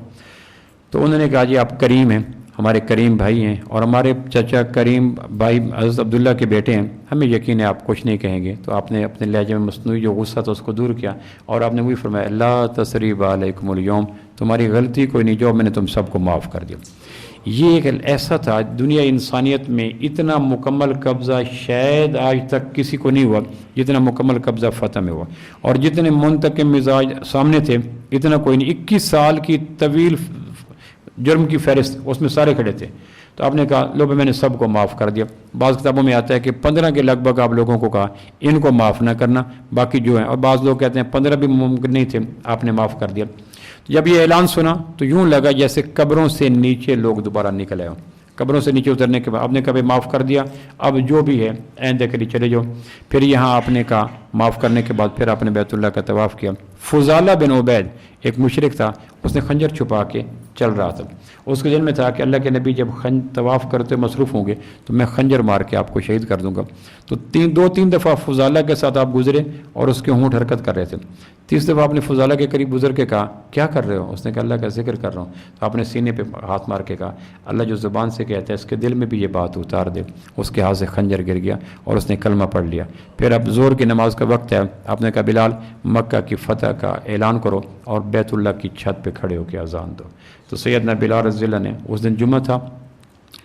تو انہوں نے کہا جی آپ کریم ہیں، ہمارے کریم بھائی ہیں، اور ہمارے چچا کریم بھائی حضرت عبداللہ کے بیٹے ہیں، ہمیں یقین ہے آپ کچھ نہیں کہیں گے۔ تو آپ نے اپنے لہجے میں مصنوعی جو غصہ تھا اس کو دور کیا، اور آپ نے وہی فرمایا لا تثریب علیکم اليوم، تمہاری غلطی کوئی نہیں، جو میں نے تم سب کو معاف کر دیا۔ یہ ایک ایسا تھا، دنیا انسانیت میں اتنا مکمل قبضہ شاید آج تک کسی کو نہیں ہوا جتنا مکمل قبضہ فتح میں ہوا، اور جتنے منتقم مزاج سامنے تھے اتنا کوئی نہیں۔ 21 سال کی طویل جرم کی فہرست، اس میں سارے کھڑے تھے۔ تو آپ نے کہا لو میں نے سب کو معاف کر دیا۔ بعض کتابوں میں آتا ہے کہ 15 کے لگ بھگ آپ لوگوں کو کہا ان کو معاف نہ کرنا، باقی جو ہیں، اور بعض لوگ کہتے ہیں 15 بھی ممکن نہیں تھے، آپ نے معاف کر دیا۔ جب یہ اعلان سنا تو یوں لگا جیسے قبروں سے نیچے لوگ دوبارہ نکل آئے ہوں۔ قبروں سے نیچے اترنے کے بعد آپ نے کہا معاف کر دیا، اب جو بھی ہے آئندہ کے لیے چلے جاؤ۔ پھر یہاں آپ نے کہا معاف کرنے کے بعد پھر آپ نے بیت اللہ کا طواف کیا۔ فضالہ بن عبید ایک مشرک تھا، اس نے خنجر چھپا کے چل رہا تھا، اس کے دل میں تھا کہ اللہ کے نبی جب طواف کرتے مصروف ہوں گے تو میں خنجر مار کے آپ کو شہید کر دوں گا۔ تو 2-3 دفعہ فضالہ کے ساتھ آپ گزرے اور اس کے ہونٹ حرکت کر رہے تھے۔ 30 دفعہ آپ نے فضالہ کے قریب گزر کے کہا کیا کر رہے ہو؟ اس نے کہا اللہ کا ذکر کر رہا ہوں۔ تو آپ نے سینے پہ ہاتھ مار کے کہا اللہ جو زبان سے کہتا ہے اس کے دل میں بھی یہ بات اتار دے۔ اس کے ہاتھ سے خنجر گر گیا اور اس نے کلمہ پڑھ لیا۔ پھر اب زور کی نماز کا وقت ہے، آپ نے کہا بلال مکہ کی فتح کا اعلان کرو اور بیت اللہ کی چھت پہ کھڑے ہو کے اذان دو۔ تو سیدنا بلال رضی اللہ نے، اس دن جمعہ تھا،